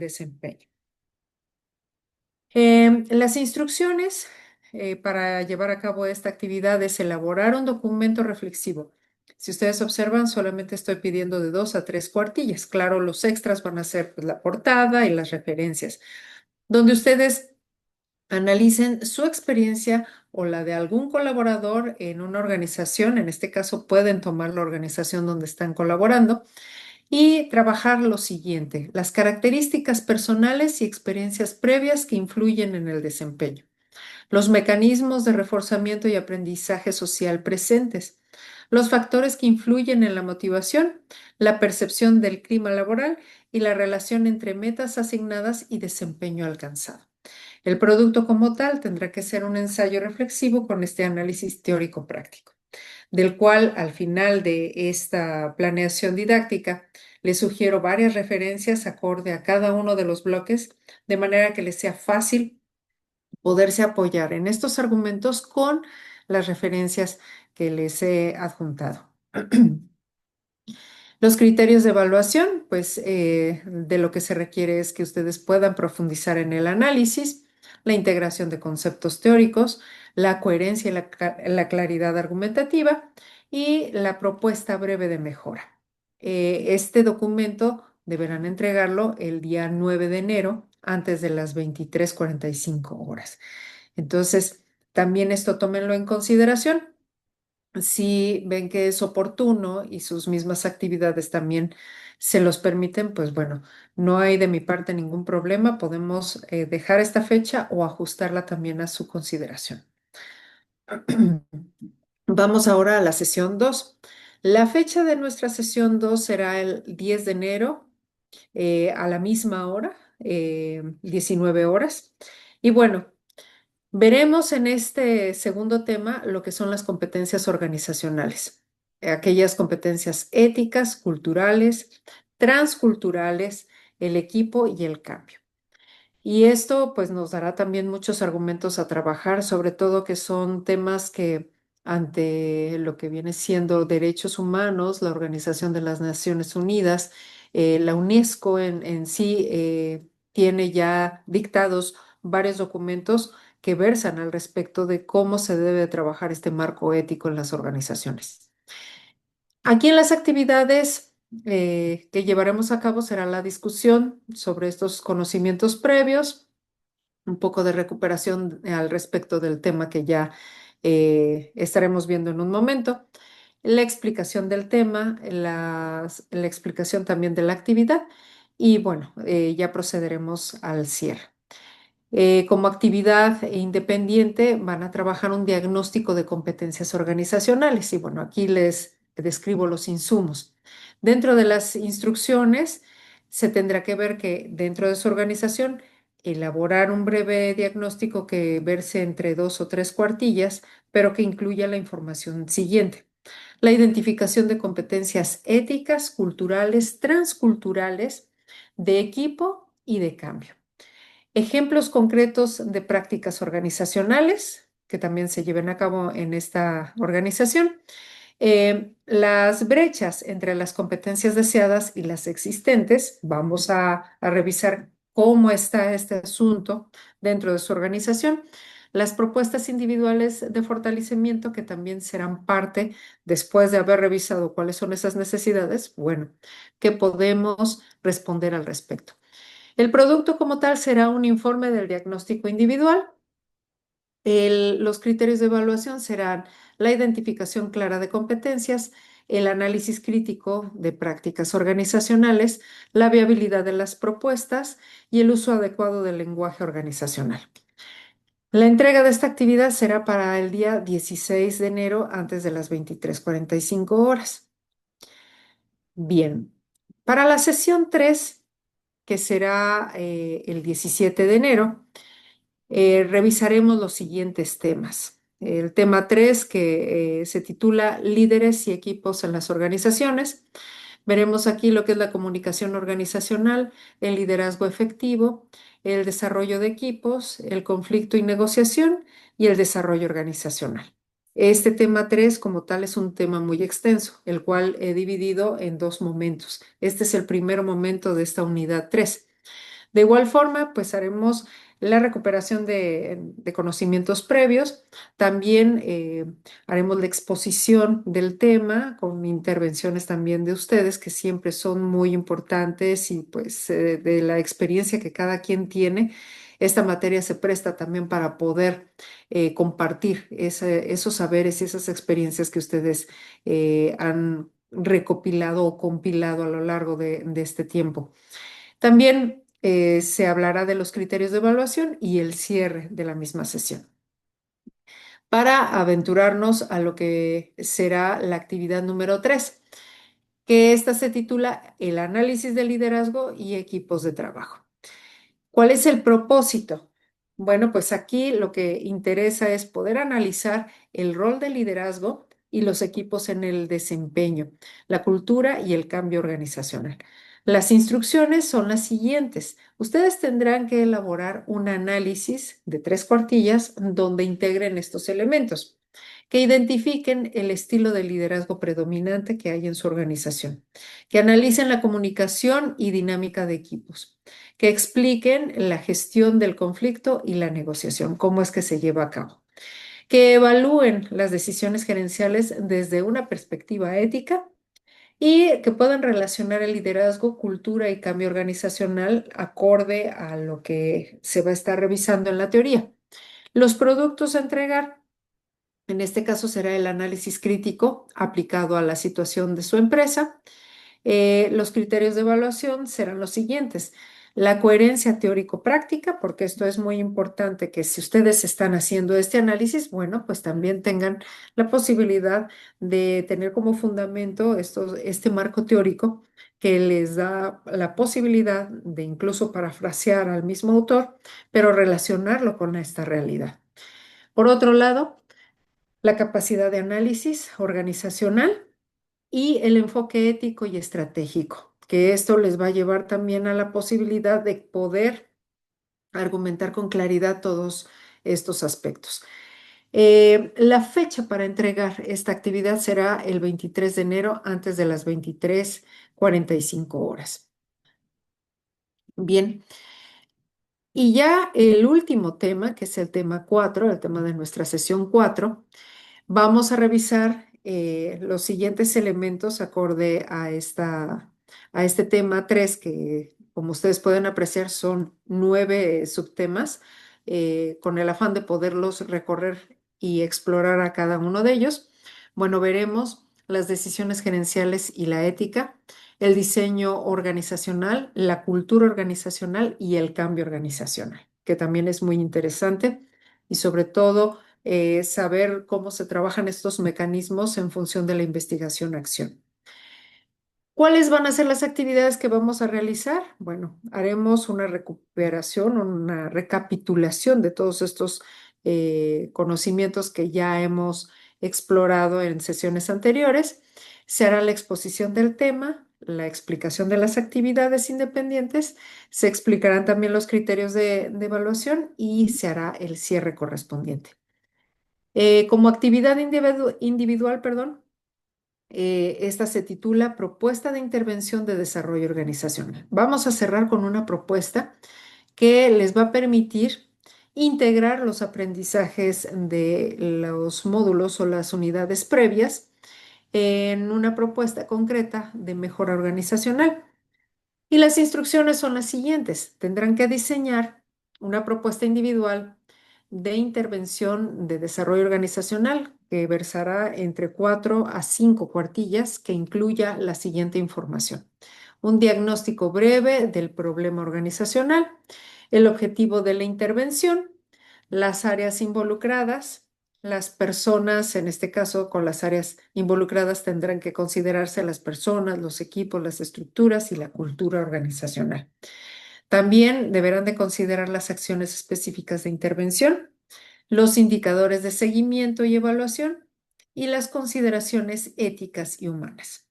desempeño. Las instrucciones para llevar a cabo esta actividad es elaborar un documento reflexivo. Si ustedes observan, solamente estoy pidiendo de 2 a 3 cuartillas. Claro, los extras van a ser pues, la portada y las referencias, donde ustedes analicen su experiencia o la de algún colaborador en una organización. En este caso, pueden tomar la organización donde están colaborando y trabajar lo siguiente: las características personales y experiencias previas que influyen en el desempeño, los mecanismos de reforzamiento y aprendizaje social presentes, los factores que influyen en la motivación, la percepción del clima laboral y la relación entre metas asignadas y desempeño alcanzado. El producto como tal tendrá que ser un ensayo reflexivo con este análisis teórico práctico, del cual al final de esta planeación didáctica les sugiero varias referencias acorde a cada uno de los bloques, de manera que les sea fácil poderse apoyar en estos argumentos con las referencias que les he adjuntado. Los criterios de evaluación, pues de lo que se requiere es que ustedes puedan profundizar en el análisis, la integración de conceptos teóricos, la coherencia y la claridad argumentativa y la propuesta breve de mejora. Este documento deberán entregarlo el día 9 de enero antes de las 23:45 horas. Entonces, también esto tómenlo en consideración. Si ven que es oportuno y sus mismas actividades también se los permiten, pues bueno, no hay de mi parte ningún problema. Podemos dejar esta fecha o ajustarla también a su consideración. Vamos ahora a la sesión 2. La fecha de nuestra sesión 2 será el 10 de enero a la misma hora, 19 horas. Y bueno, veremos en este segundo tema lo que son las competencias organizacionales, aquellas competencias éticas, culturales, transculturales, el equipo y el cambio. Y esto pues nos dará también muchos argumentos a trabajar, sobre todo que son temas que ante lo que viene siendo derechos humanos, la Organización de las Naciones Unidas, la UNESCO en sí tiene ya dictados varios documentos que versan al respecto de cómo se debe trabajar este marco ético en las organizaciones. Aquí en las actividades que llevaremos a cabo será la discusión sobre estos conocimientos previos, un poco de recuperación al respecto del tema que ya estaremos viendo en un momento, la explicación del tema, la explicación también de la actividad y bueno, ya procederemos al cierre. Como actividad independiente van a trabajar un diagnóstico de competencias organizacionales y bueno, aquí les describo los insumos. Dentro de las instrucciones se tendrá que ver que dentro de su organización elaborar un breve diagnóstico que verse entre 2 o 3 cuartillas, pero que incluya la información siguiente: la identificación de competencias éticas, culturales, transculturales, de equipo y de cambio. Ejemplos concretos de prácticas organizacionales que también se lleven a cabo en esta organización. Las brechas entre las competencias deseadas y las existentes. Vamos a revisar cómo está este asunto dentro de su organización. Las propuestas individuales de fortalecimiento que también serán parte, después de haber revisado cuáles son esas necesidades, bueno, que podemos responder al respecto. El producto como tal será un informe del diagnóstico individual. Los criterios de evaluación serán la identificación clara de competencias, el análisis crítico de prácticas organizacionales, la viabilidad de las propuestas y el uso adecuado del lenguaje organizacional. La entrega de esta actividad será para el día 16 de enero antes de las 23:45 horas. Bien, para la sesión 3, que será el 17 de enero, revisaremos los siguientes temas. El tema 3, que se titula Líderes y equipos en las organizaciones. Veremos aquí lo que es la comunicación organizacional, el liderazgo efectivo, el desarrollo de equipos, el conflicto y negociación y el desarrollo organizacional. Este tema 3 como tal es un tema muy extenso, el cual he dividido en 2 momentos. Este es el primer momento de esta unidad 3. De igual forma, pues haremos la recuperación de conocimientos previos. También haremos la exposición del tema con intervenciones también de ustedes, que siempre son muy importantes y pues de la experiencia que cada quien tiene. Esta materia se presta también para poder compartir esos saberes y esas experiencias que ustedes han recopilado o compilado a lo largo de este tiempo. También se hablará de los criterios de evaluación y el cierre de la misma sesión para aventurarnos a lo que será la actividad número 3, que esta se titula El análisis de liderazgo y equipos de trabajo. ¿Cuál es el propósito? Bueno, pues aquí lo que interesa es poder analizar el rol de liderazgo y los equipos en el desempeño, la cultura y el cambio organizacional. Las instrucciones son las siguientes. Ustedes tendrán que elaborar un análisis de 3 cuartillas donde integren estos elementos, que identifiquen el estilo de liderazgo predominante que hay en su organización, que analicen la comunicación y dinámica de equipos, que expliquen la gestión del conflicto y la negociación, cómo es que se lleva a cabo, que evalúen las decisiones gerenciales desde una perspectiva ética y que puedan relacionar el liderazgo, cultura y cambio organizacional acorde a lo que se va a estar revisando en la teoría. Los productos a entregar. En este caso será el análisis crítico aplicado a la situación de su empresa. Los criterios de evaluación serán los siguientes. La coherencia teórico-práctica, porque esto es muy importante que si ustedes están haciendo este análisis, bueno, pues también tengan la posibilidad de tener como fundamento este marco teórico que les da la posibilidad de incluso parafrasear al mismo autor, pero relacionarlo con esta realidad. Por otro lado, la capacidad de análisis organizacional y el enfoque ético y estratégico, que esto les va a llevar también a la posibilidad de poder argumentar con claridad todos estos aspectos. La fecha para entregar esta actividad será el 23 de enero antes de las 23:45 horas. Bien, y ya el último tema, que es el tema 4, el tema de nuestra sesión 4. Vamos a revisar los siguientes elementos acorde a este tema 3, que como ustedes pueden apreciar son 9 subtemas, con el afán de poderlos recorrer y explorar a cada uno de ellos. Bueno, veremos las decisiones gerenciales y la ética, el diseño organizacional, la cultura organizacional y el cambio organizacional, que también es muy interesante y sobre todo saber cómo se trabajan estos mecanismos en función de la investigación-acción. ¿Cuáles van a ser las actividades que vamos a realizar? Bueno, haremos una recuperación, una recapitulación de todos estos conocimientos que ya hemos explorado en sesiones anteriores. Se hará la exposición del tema, la explicación de las actividades independientes, se explicarán también los criterios de evaluación y se hará el cierre correspondiente. Como actividad individual, perdón, esta se titula Propuesta de Intervención de Desarrollo Organizacional. Vamos a cerrar con una propuesta que les va a permitir integrar los aprendizajes de los módulos o las unidades previas en una propuesta concreta de mejora organizacional. Y las instrucciones son las siguientes. Tendrán que diseñar una propuesta individual de intervención de desarrollo organizacional que versará entre 4 a 5 cuartillas que incluya la siguiente información. Un diagnóstico breve del problema organizacional, el objetivo de la intervención, las áreas involucradas, las personas, en este caso con las áreas involucradas tendrán que considerarse las personas, los equipos, las estructuras y la cultura organizacional. También deberán de considerar las acciones específicas de intervención, los indicadores de seguimiento y evaluación y las consideraciones éticas y humanas.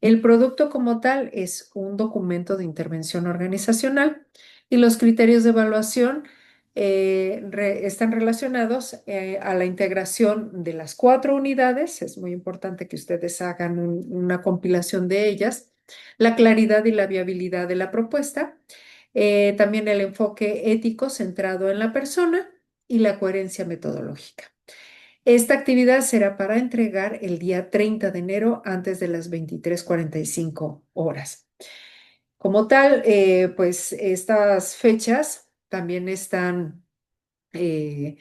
El producto como tal es un documento de intervención organizacional y los criterios de evaluación están relacionados a la integración de las 4 unidades. Es muy importante que ustedes hagan una compilación de ellas, la claridad y la viabilidad de la propuesta, También el enfoque ético centrado en la persona y la coherencia metodológica. Esta actividad será para entregar el día 30 de enero antes de las 23:45 horas. Como tal, pues estas fechas también están eh,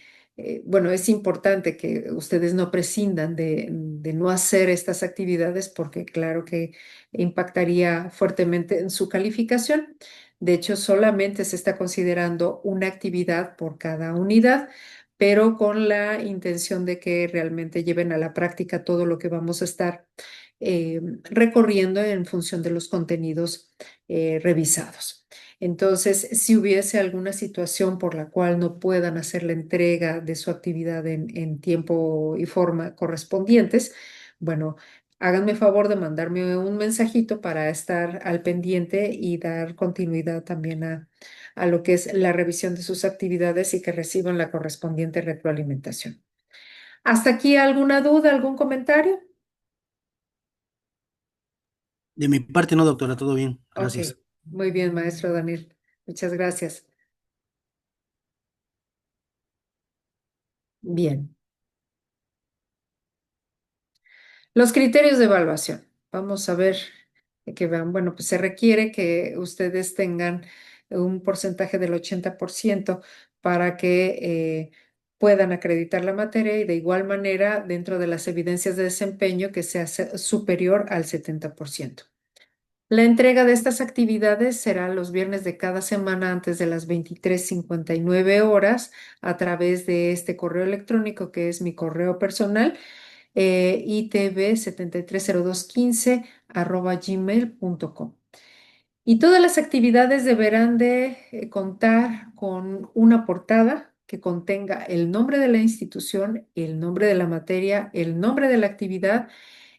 bueno, es importante que ustedes no prescindan de no hacer estas actividades porque claro que impactaría fuertemente en su calificación. De hecho, solamente se está considerando una actividad por cada unidad, pero con la intención de que realmente lleven a la práctica todo lo que vamos a estar recorriendo en función de los contenidos revisados. Entonces, si hubiese alguna situación por la cual no puedan hacer la entrega de su actividad en tiempo y forma correspondientes, bueno, háganme favor de mandarme un mensajito para estar al pendiente y dar continuidad también a lo que es la revisión de sus actividades y que reciban la correspondiente retroalimentación. ¿Hasta aquí alguna duda, algún comentario? De mi parte no, doctora, todo bien, Ok, gracias. muy bien, maestro Daniel. Muchas gracias. Bien. Los criterios de evaluación. Vamos a ver que vean, bueno, pues se requiere que ustedes tengan un porcentaje del 80% para que puedan acreditar la materia y de igual manera dentro de las evidencias de desempeño que sea superior al 70%. La entrega de estas actividades será los viernes de cada semana antes de las 23:59 horas a través de este correo electrónico que es mi correo personal itb730215@gmail.com. Y todas las actividades deberán de contar con una portada que contenga el nombre de la institución, el nombre de la materia, el nombre de la actividad,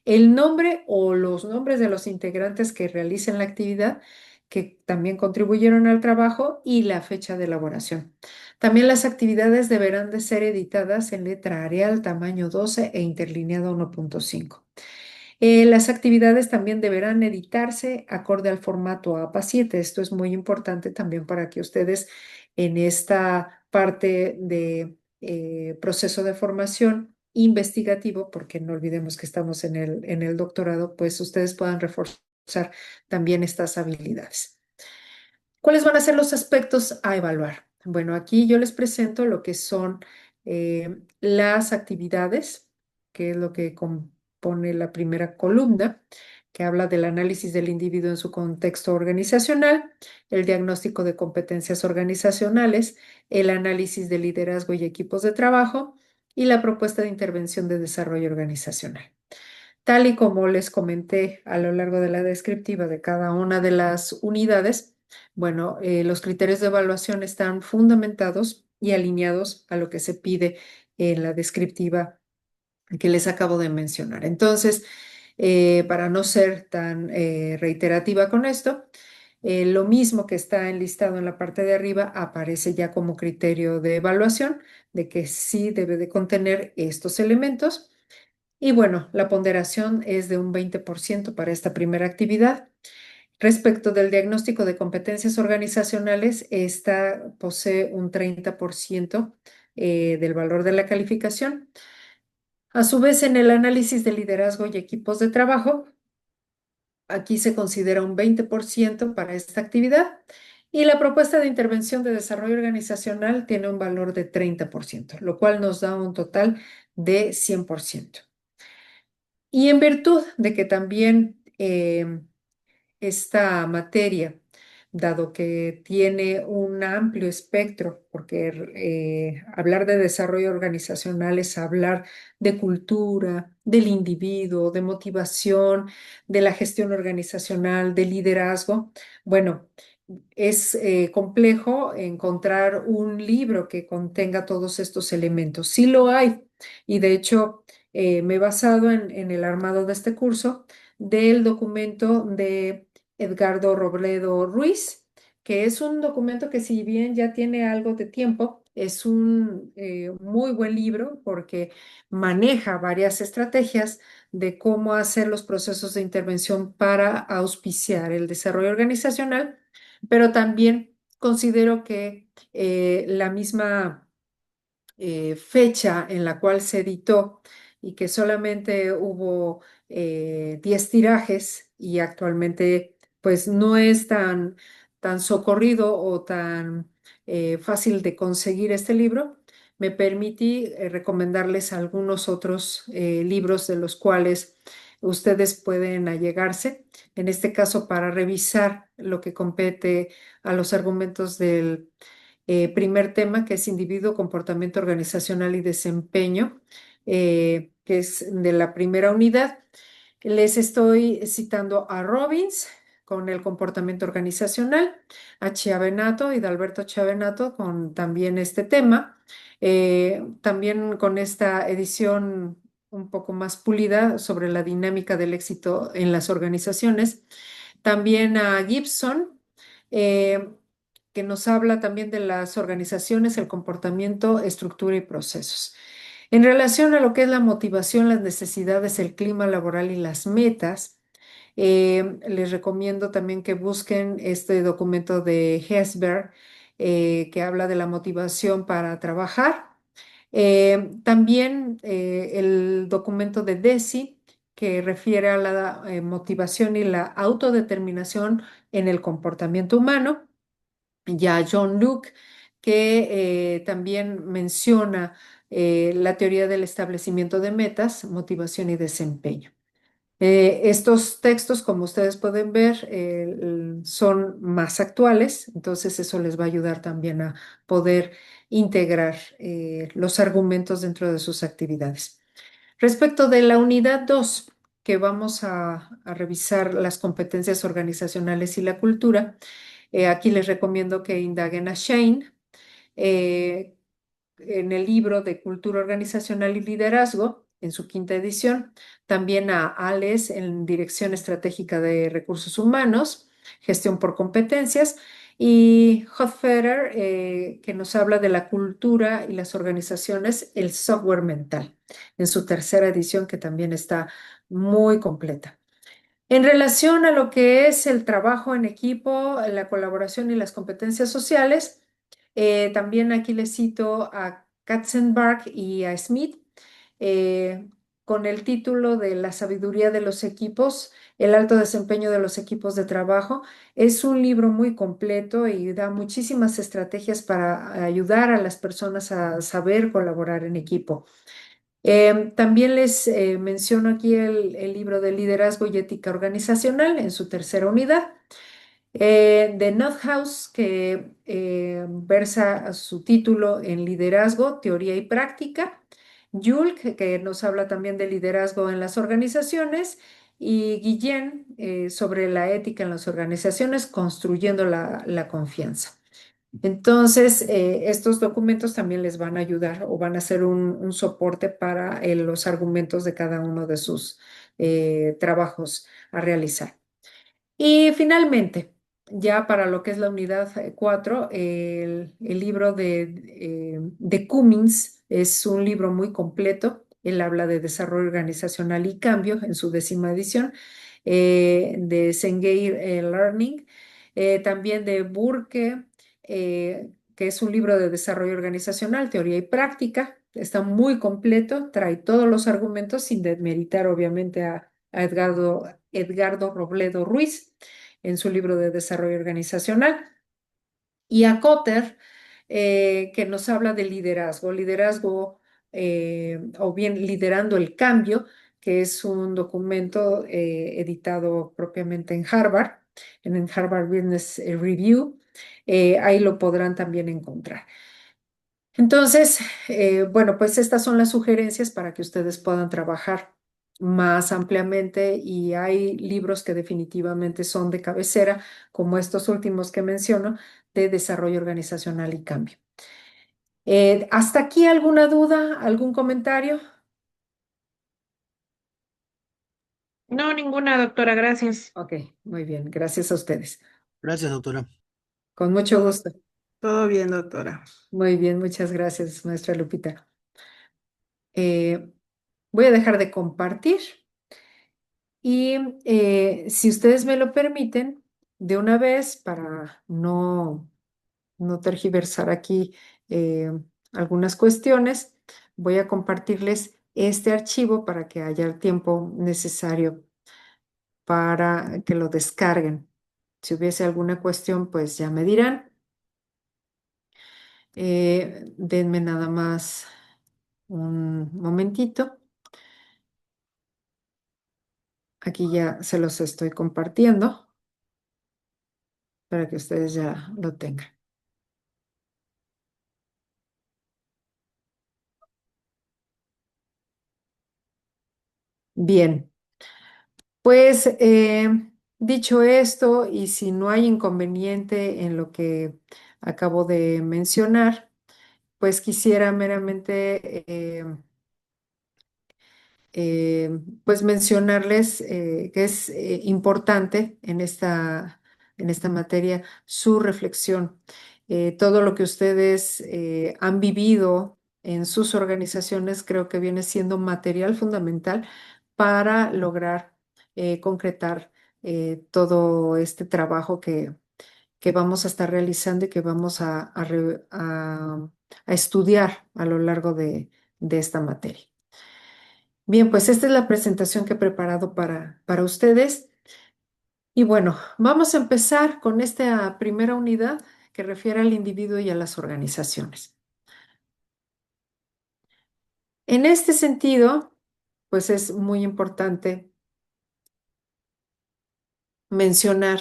el nombre o los nombres de los integrantes que realicen la actividad, que también contribuyeron al trabajo y la fecha de elaboración. También las actividades deberán de ser editadas en letra Arial tamaño 12 e interlineado 1.5. Las actividades también deberán editarse acorde al formato APA 7. Esto es muy importante también para que ustedes en esta parte de proceso de formación investigativo, porque no olvidemos que estamos en el doctorado, pues ustedes puedan reforzar también estas habilidades. ¿Cuáles van a ser los aspectos a evaluar? Bueno, aquí yo les presento lo que son las actividades, que es lo que compone la primera columna, que habla del análisis del individuo en su contexto organizacional, el diagnóstico de competencias organizacionales, el análisis de liderazgo y equipos de trabajo y la propuesta de intervención de desarrollo organizacional. Tal y como les comenté a lo largo de la descriptiva de cada una de las unidades, bueno, los criterios de evaluación están fundamentados y alineados a lo que se pide en la descriptiva que les acabo de mencionar. Entonces, para no ser tan reiterativa con esto, lo mismo que está enlistado en la parte de arriba aparece ya como criterio de evaluación de que sí debe de contener estos elementos. Y bueno, la ponderación es de un 20% para esta primera actividad. Respecto del diagnóstico de competencias organizacionales, esta posee un 30% del valor de la calificación. A su vez, en el análisis de liderazgo y equipos de trabajo, aquí se considera un 20% para esta actividad y la propuesta de intervención de desarrollo organizacional tiene un valor de 30%, lo cual nos da un total de 100%. Y en virtud de que también esta materia, dado que tiene un amplio espectro, porque hablar de desarrollo organizacional es hablar de cultura, del individuo, de motivación, de la gestión organizacional, de liderazgo. Bueno, es complejo encontrar un libro que contenga todos estos elementos. Sí lo hay, y de hecho me he basado en el armado de este curso del documento de Edgardo Robledo Ruiz, que es un documento que si bien ya tiene algo de tiempo, es un muy buen libro porque maneja varias estrategias de cómo hacer los procesos de intervención para auspiciar el desarrollo organizacional, pero también considero que la misma fecha en la cual se editó y que solamente hubo 10 tirajes y actualmente pues no es tan socorrido o tan fácil de conseguir este libro, me permití recomendarles algunos otros libros de los cuales ustedes pueden allegarse, en este caso para revisar lo que compete a los argumentos del primer tema, que es individuo, comportamiento organizacional y desempeño, que es de la primera unidad. Les estoy citando a Robbins con el comportamiento organizacional, a Chiavenato y de Alberto Chiavenato con también este tema, también con esta edición un poco más pulida sobre la dinámica del éxito en las organizaciones. También a Gibson, eh, que nos habla también de las organizaciones, el comportamiento, estructura y procesos. En relación a lo que es la motivación, las necesidades, el clima laboral y las metas, les recomiendo también que busquen este documento de Hesberg, que habla de la motivación para trabajar. También el documento de Deci, que refiere a la motivación y la autodeterminación en el comportamiento humano. Ya John Luke, que también menciona la teoría del establecimiento de metas, motivación y desempeño. Estos textos, como ustedes pueden ver, son más actuales, entonces eso les va a ayudar también a poder integrar los argumentos dentro de sus actividades. Respecto de la unidad 2, que vamos a revisar las competencias organizacionales y la cultura, aquí les recomiendo que indaguen a Shane eh, en el libro de Cultura Organizacional y Liderazgo, en su quinta edición, también a Ales en Dirección Estratégica de Recursos Humanos, Gestión por Competencias, y Hofferer, que nos habla de la cultura y las organizaciones, el software mental, en su tercera edición, que también está muy completa. En relación a lo que es el trabajo en equipo, la colaboración y las competencias sociales, también aquí les cito a Katzenberg y a Smith eh, con el título de La sabiduría de los equipos, el alto desempeño de los equipos de trabajo. Es un libro muy completo y da muchísimas estrategias para ayudar a las personas a saber colaborar en equipo. También les menciono aquí el libro de liderazgo y ética organizacional en su tercera unidad. De Nothouse, que versa su título en liderazgo, teoría y práctica. Yulk, que nos habla también de liderazgo en las organizaciones. Y Guillén, sobre la ética en las organizaciones, construyendo la confianza. Entonces, estos documentos también les van a ayudar o van a ser un soporte para los argumentos de cada uno de sus trabajos a realizar. Y finalmente, ya para lo que es la unidad 4, el libro de Cummings es un libro muy completo. Él habla de desarrollo organizacional y cambio en su décima edición, de Cengage Learning, también de Burke, que es un libro de desarrollo organizacional, teoría y práctica. Está muy completo, trae todos los argumentos sin demeritar obviamente a Edgardo Robledo Ruiz en su libro de desarrollo organizacional, y a Cotter, que nos habla de liderazgo o bien liderando el cambio, que es un documento editado propiamente en Harvard, en el Harvard Business Review. Ahí lo podrán también encontrar. Entonces, bueno, pues estas son las sugerencias para que ustedes puedan trabajar más ampliamente y hay libros que definitivamente son de cabecera, como estos últimos que menciono, de desarrollo organizacional y cambio. ¿Hasta aquí alguna duda, algún comentario? No, ninguna, doctora, gracias. Ok, muy bien, gracias a ustedes. Gracias, doctora. Con mucho gusto. Todo bien, doctora. Muy bien, muchas gracias, maestra Lupita. Eh, Voy a dejar de compartir. Y si ustedes me lo permiten, de una vez, para no no tergiversar aquí eh, algunas cuestiones, voy a compartirles este archivo para que haya el tiempo necesario para que lo descarguen. Si hubiese alguna cuestión, pues ya me dirán. Denme nada más un momentito. Aquí ya se los estoy compartiendo para que ustedes ya lo tengan. Bien, pues dicho esto, y si no hay inconveniente en lo que acabo de mencionar, pues quisiera meramente pues mencionarles que es importante en esta materia su reflexión. Todo lo que ustedes han vivido en sus organizaciones creo que viene siendo material fundamental para lograr concretar todo este trabajo que vamos a estar realizando y que vamos a estudiar a lo largo de esta materia. Bien, pues esta es la presentación que he preparado para ustedes. Y bueno, vamos a empezar con esta primera unidad que refiere al individuo y a las organizaciones. En este sentido, pues es muy importante mencionar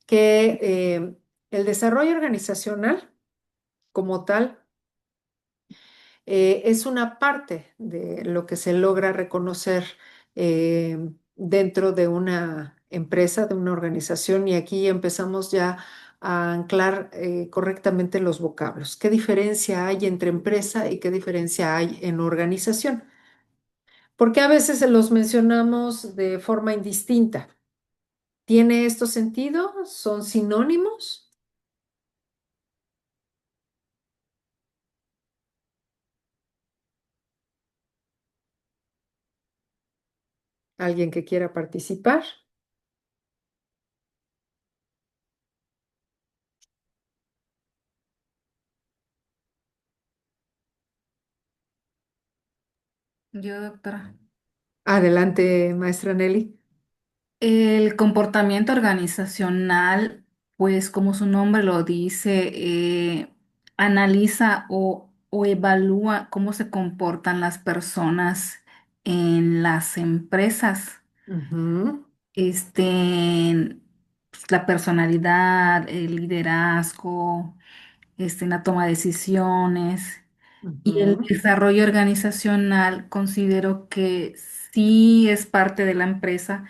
que el desarrollo organizacional como tal es una parte de lo que se logra reconocer dentro de una empresa, de una organización, y aquí empezamos ya a anclar correctamente los vocablos. ¿Qué diferencia hay entre empresa y qué diferencia hay en organización? Porque a veces se los mencionamos de forma indistinta. ¿Tiene esto sentido? ¿Son sinónimos? ¿Alguien que quiera participar? Yo, doctora. Adelante, maestra Nelly. El comportamiento organizacional, pues como su nombre lo dice, analiza o evalúa cómo se comportan las personas en las empresas. Ujú, Pues, la personalidad, el liderazgo, la toma de decisiones. Y el ujú, desarrollo organizacional considero que sí es parte de la empresa,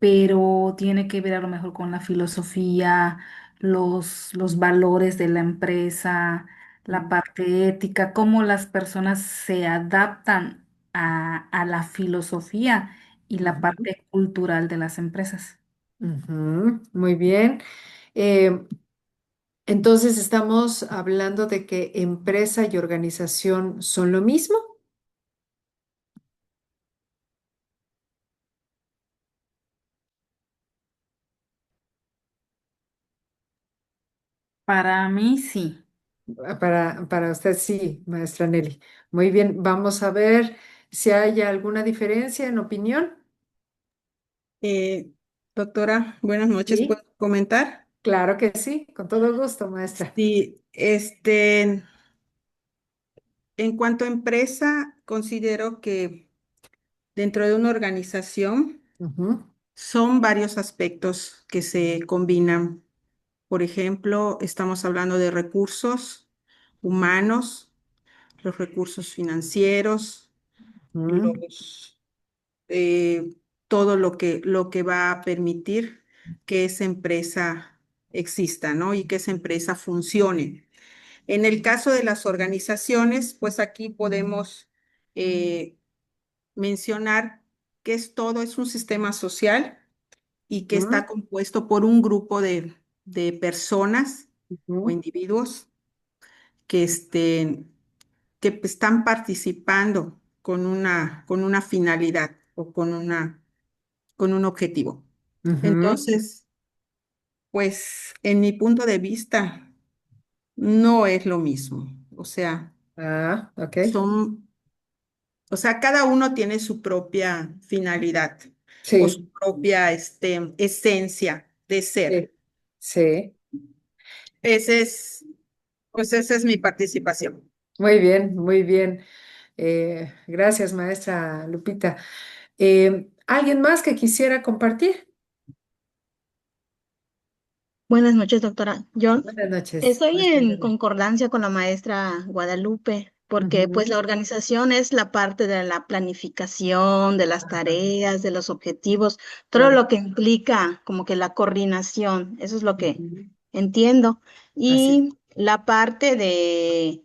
pero tiene que ver a lo mejor con la filosofía, los valores de la empresa, la parte ética, cómo las personas se adaptan a la filosofía y la ujú, parte cultural de las empresas. ujú. Muy bien. Eh, entonces, ¿estamos hablando de que empresa y organización son lo mismo? Para mí sí. Para usted sí, maestra Nelly. Muy bien, vamos a ver si hay alguna diferencia en opinión. Eh, Doctora, buenas noches. ¿Puedo Sí, comentar? claro que sí, con todo gusto, maestra. Sí, en cuanto a empresa, considero que dentro de una organización Ujú, son varios aspectos que se combinan. Por ejemplo, estamos hablando de recursos humanos, los recursos financieros, ujú, los, todo lo que va a permitir que esa empresa exista, ¿no? Y que esa empresa funcione. En el caso de las organizaciones, pues aquí podemos eh, mencionar que es todo, es un sistema social y que está ujú, compuesto por un grupo de personas o ujú, individuos que, que están participando con una finalidad o con un objetivo. ujú, Entonces, pues en mi punto de vista, no es lo mismo. O sea, Ah, ok. son, o sea, cada uno tiene su propia finalidad o Sí, su propia esencia de sí, ser. sí. Ese es, pues esa es mi participación. Muy bien, muy bien. Gracias, maestra Lupita. ¿Alguien más que quisiera compartir? Buenas noches, doctora. Yo Buenas noches, estoy maestra en Emilia. concordancia con la maestra Guadalupe, porque pues Ujú. la organización es la parte de la planificación, de las Ajá, tareas, de los objetivos, todo claro. lo que implica como que la coordinación, eso es lo que Ujú. entiendo. Así Y la parte de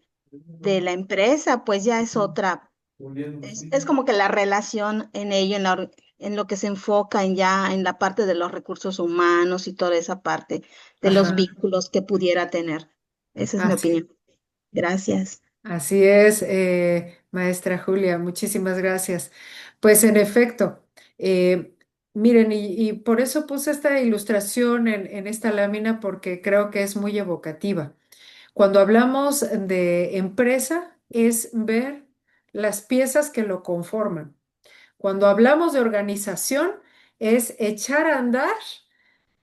la empresa, pues ya es otra. Es como que la relación en ello, en lo que se enfoca en ya en la parte de los recursos humanos y toda esa parte de los Ajá, vínculos que pudiera tener. Esa es mi así, opinión. Gracias. así es, maestra Julia, muchísimas gracias. Pues en efecto, eh, miren, y por eso puse esta ilustración en esta lámina porque creo que es muy evocativa. Cuando hablamos de empresa, es ver las piezas que lo conforman. Cuando hablamos de organización, es echar a andar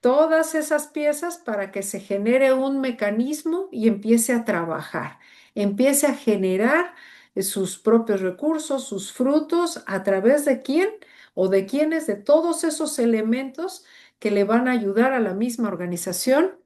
todas esas piezas para que se genere un mecanismo y empiece a trabajar, empiece a generar sus propios recursos, sus frutos, a través de quién o de quiénes, de todos esos elementos que le van a ayudar a la misma organización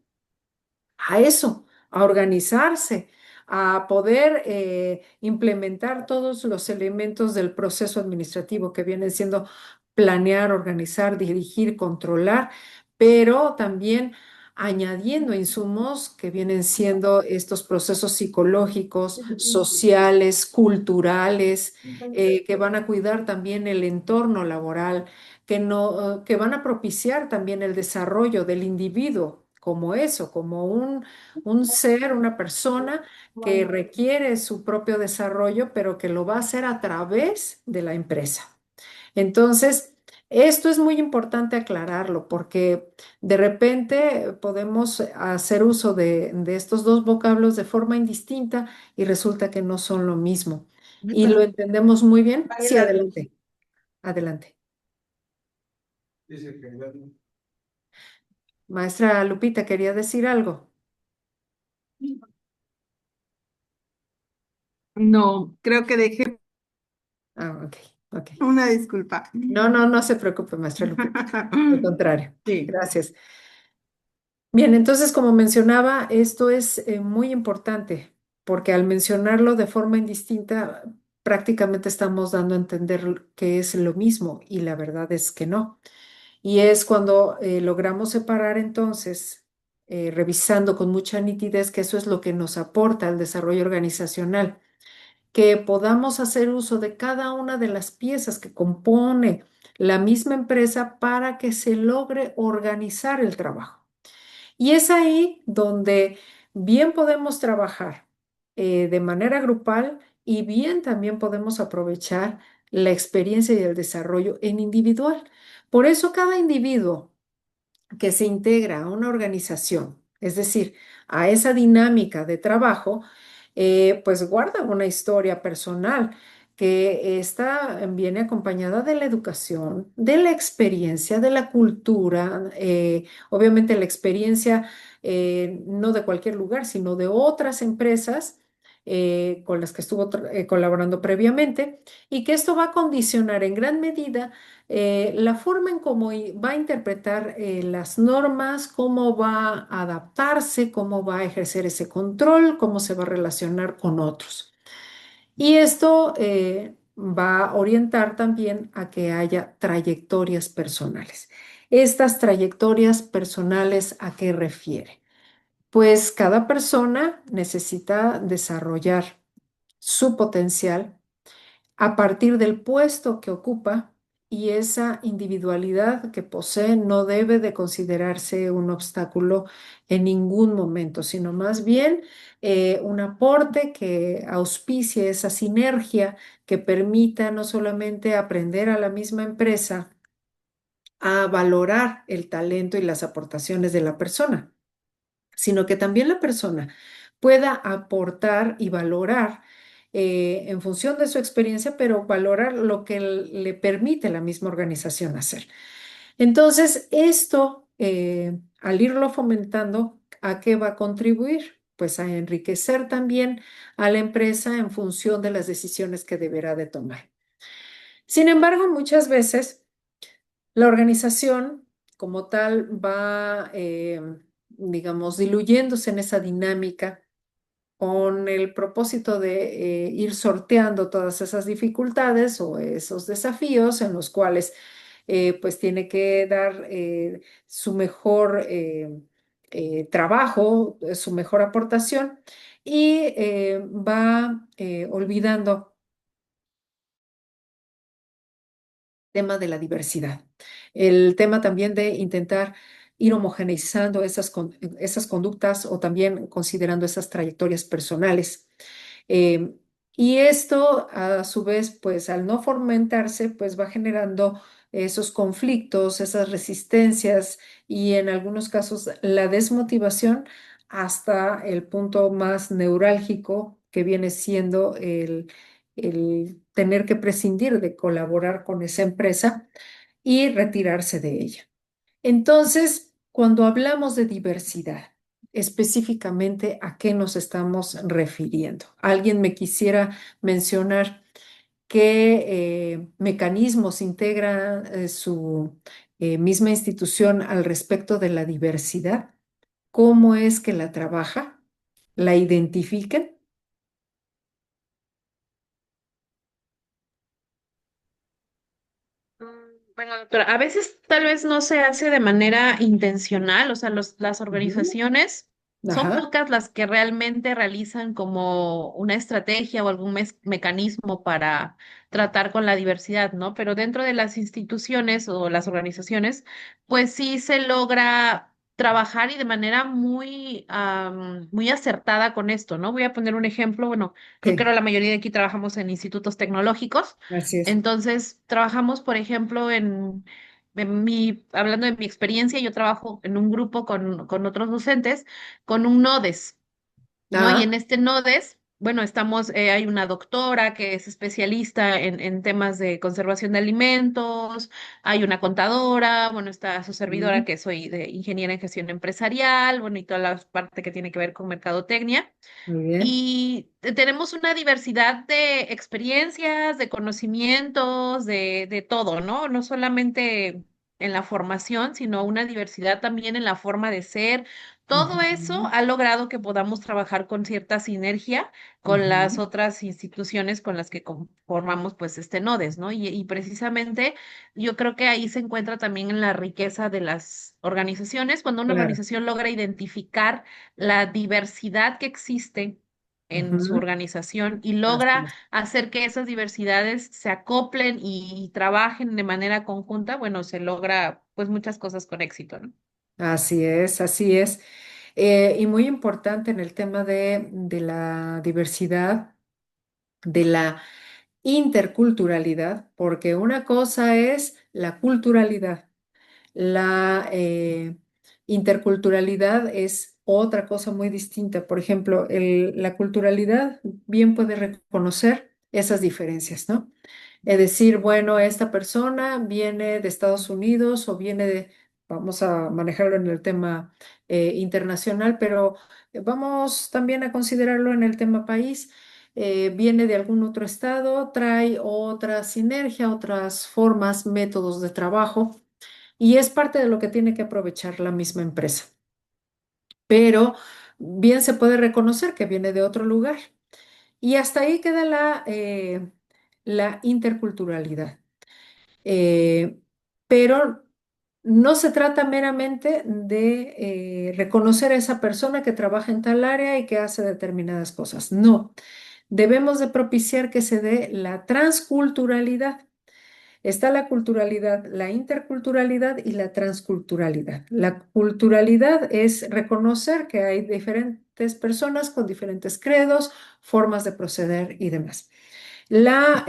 a eso, a organizarse, a poder implementar todos los elementos del proceso administrativo que vienen siendo planear, organizar, dirigir, controlar, pero también añadiendo insumos que vienen siendo estos procesos psicológicos, sociales, culturales, que van a cuidar también el entorno laboral, que no, que van a propiciar también el desarrollo del individuo como eso, como un ser, una persona que requiere su propio desarrollo, pero que lo va a hacer a través de la empresa. Entonces, esto es muy importante aclararlo porque de repente podemos hacer uso de estos dos vocablos de forma indistinta y resulta que no son lo mismo. ¿Y lo entendemos muy bien? Sí, adelante, adelante. Maestra Lupita, ¿quería decir algo? No, creo que dejé Ah, ok, ok. una disculpa. No, no, no se preocupe, maestra Lupita. Al contrario, Sí. gracias. Bien, entonces, como mencionaba, esto es muy importante porque al mencionarlo de forma indistinta, prácticamente estamos dando a entender que es lo mismo y la verdad es que no. Y es cuando logramos separar entonces, revisando con mucha nitidez, que eso es lo que nos aporta al desarrollo organizacional, que podamos hacer uso de cada una de las piezas que compone la misma empresa para que se logre organizar el trabajo. Y es ahí donde bien podemos trabajar de manera grupal y bien también podemos aprovechar la experiencia y el desarrollo en individual. Por eso cada individuo que se integra a una organización, es decir, a esa dinámica de trabajo, pues guarda una historia personal que viene acompañada de la educación, de la experiencia, de la cultura, obviamente la experiencia no de cualquier lugar, sino de otras empresas con las que estuvo colaborando previamente, y que esto va a condicionar en gran medida la forma en cómo va a interpretar las normas, cómo va a adaptarse, cómo va a ejercer ese control, cómo se va a relacionar con otros. Y esto va a orientar también a que haya trayectorias personales. ¿Estas trayectorias personales a qué refiere? Pues cada persona necesita desarrollar su potencial a partir del puesto que ocupa, y esa individualidad que posee no debe de considerarse un obstáculo en ningún momento, sino más bien un aporte que auspicie esa sinergia que permita no solamente aprender a la misma empresa a valorar el talento y las aportaciones de la persona, sino que también la persona pueda aportar y valorar en función de su experiencia, pero valorar lo que le permite la misma organización hacer. Entonces, esto, al irlo fomentando, ¿a qué va a contribuir? Pues a enriquecer también a la empresa en función de las decisiones que deberá de tomar. Sin embargo, muchas veces la organización como tal va, digamos, diluyéndose en esa dinámica con el propósito de ir sorteando todas esas dificultades o esos desafíos en los cuales pues tiene que dar su mejor trabajo, su mejor aportación y va olvidando el tema de la diversidad, el tema también de intentar ir homogeneizando esas conductas o también considerando esas trayectorias personales. Eh, y esto, a su vez, pues al no fomentarse, pues va generando esos conflictos, esas resistencias y en algunos casos la desmotivación hasta el punto más neurálgico que viene siendo el tener que prescindir de colaborar con esa empresa y retirarse de ella. Entonces, cuando hablamos de diversidad, específicamente a qué nos estamos refiriendo. ¿Alguien me quisiera mencionar qué mecanismos integra su misma institución al respecto de la diversidad? ¿Cómo es que la trabaja? ¿La identifican? Mm, Bueno, doctora, a veces tal vez no se hace de manera intencional, o sea, las Ujú. organizaciones son Ajá, pocas las que realmente realizan como una estrategia o algún mecanismo para tratar con la diversidad, ¿no? Pero dentro de las instituciones o las organizaciones, pues sí se logra trabajar y de manera muy acertada con esto, ¿no? Voy a poner un ejemplo, bueno, creo que sí, la mayoría de aquí trabajamos en institutos tecnológicos. así es. Entonces, trabajamos, por ejemplo, hablando de mi experiencia, yo trabajo en un grupo con otros docentes, con un NODES, ¿no? Y en Ah, este NODES, bueno, hay una doctora que es especialista en temas de conservación de alimentos, hay una contadora, bueno, está su servidora ujú, que soy de ingeniera en gestión empresarial, bueno, y toda la parte que tiene que ver con mercadotecnia. muy bien. Y tenemos una diversidad de experiencias, de conocimientos, de todo, ¿no? No solamente en la formación, sino una diversidad también en la forma de ser. Todo eso Ujú, ha logrado que podamos trabajar con cierta sinergia con las ujú, otras instituciones con las que conformamos pues este NODES, ¿no? Y precisamente yo creo que ahí se encuentra también en la riqueza de las organizaciones, cuando una claro. organización logra identificar la diversidad que existe en su Ujú, organización y así logra es. hacer que esas diversidades se acoplen y trabajen de manera conjunta, bueno, se logra pues muchas cosas con éxito, ¿no? Así es, así es. Y muy importante en el tema de la diversidad, de la interculturalidad, porque una cosa es la culturalidad, la interculturalidad es otra cosa muy distinta. Por ejemplo, la culturalidad bien puede reconocer esas diferencias, ¿no? Es decir, bueno, esta persona viene de Estados Unidos o viene de, vamos a manejarlo en el tema internacional, pero vamos también a considerarlo en el tema país. Viene de algún otro estado, trae otra sinergia, otras formas, métodos de trabajo y es parte de lo que tiene que aprovechar la misma empresa. Pero bien se puede reconocer que viene de otro lugar. Y hasta ahí queda la interculturalidad. Eh, pero no se trata meramente de reconocer a esa persona que trabaja en tal área y que hace determinadas cosas. No, debemos de propiciar que se dé la transculturalidad. Está la culturalidad, la interculturalidad y la transculturalidad. La culturalidad es reconocer que hay diferentes personas con diferentes credos, formas de proceder y demás. La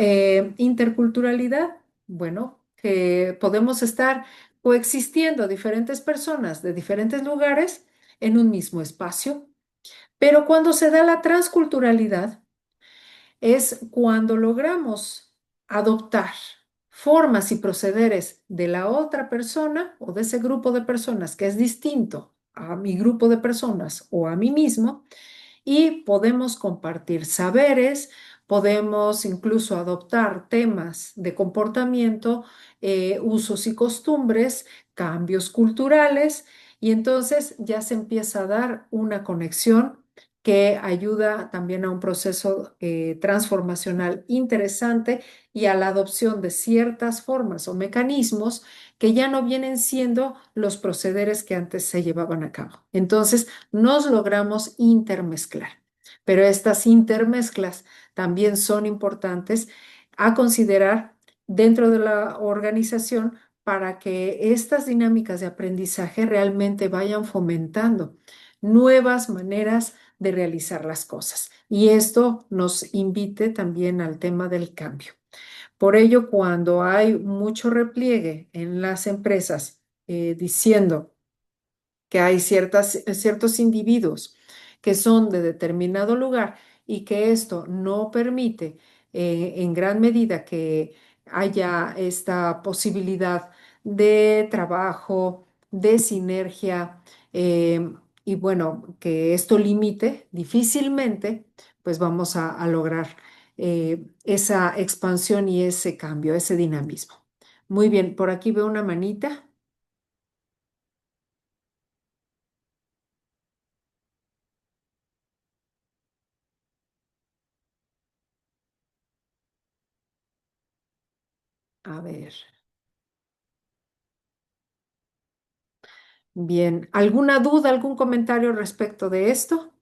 interculturalidad, bueno, que podemos estar coexistiendo diferentes personas de diferentes lugares en un mismo espacio, Pero cuando se da la transculturalidad, es cuando logramos adoptar formas y procederes de la otra persona o de ese grupo de personas que es distinto a mi grupo de personas o a mí mismo y podemos compartir saberes, podemos incluso adoptar temas de comportamiento, usos y costumbres, cambios culturales, y entonces ya se empieza a dar una conexión que ayuda también a un proceso transformacional interesante y a la adopción de ciertas formas o mecanismos que ya no vienen siendo los procederes que antes se llevaban a cabo. Entonces, nos logramos intermezclar. Pero estas intermezclas también son importantes a considerar dentro de la organización para que estas dinámicas de aprendizaje realmente vayan fomentando nuevas maneras de realizar las cosas. Y esto nos invite también al tema del cambio. Por ello, cuando hay mucho repliegue en las empresas diciendo que hay ciertos individuos que son de determinado lugar y que esto no permite en gran medida que haya esta posibilidad de trabajo, de sinergia, y bueno, que esto limite difícilmente, pues vamos a lograr esa expansión y ese cambio, ese dinamismo. Muy bien, por aquí veo una manita. A ver. Bien, ¿alguna duda, algún comentario respecto de esto?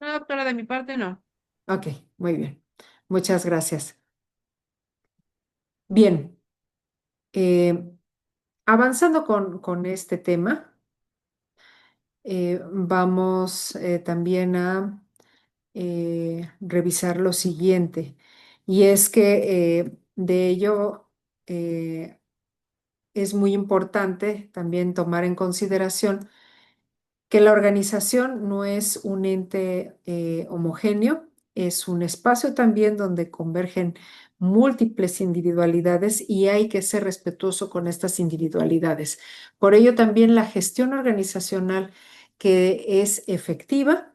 No, doctora, de mi parte no. Ok, muy bien. Muchas gracias. Bien, eh, avanzando con este tema, vamos también a revisar lo siguiente, y es que de ello es muy importante también tomar en consideración que la organización no es un ente homogéneo, es un espacio también donde convergen múltiples individualidades y hay que ser respetuoso con estas individualidades. Por ello también la gestión organizacional que es efectiva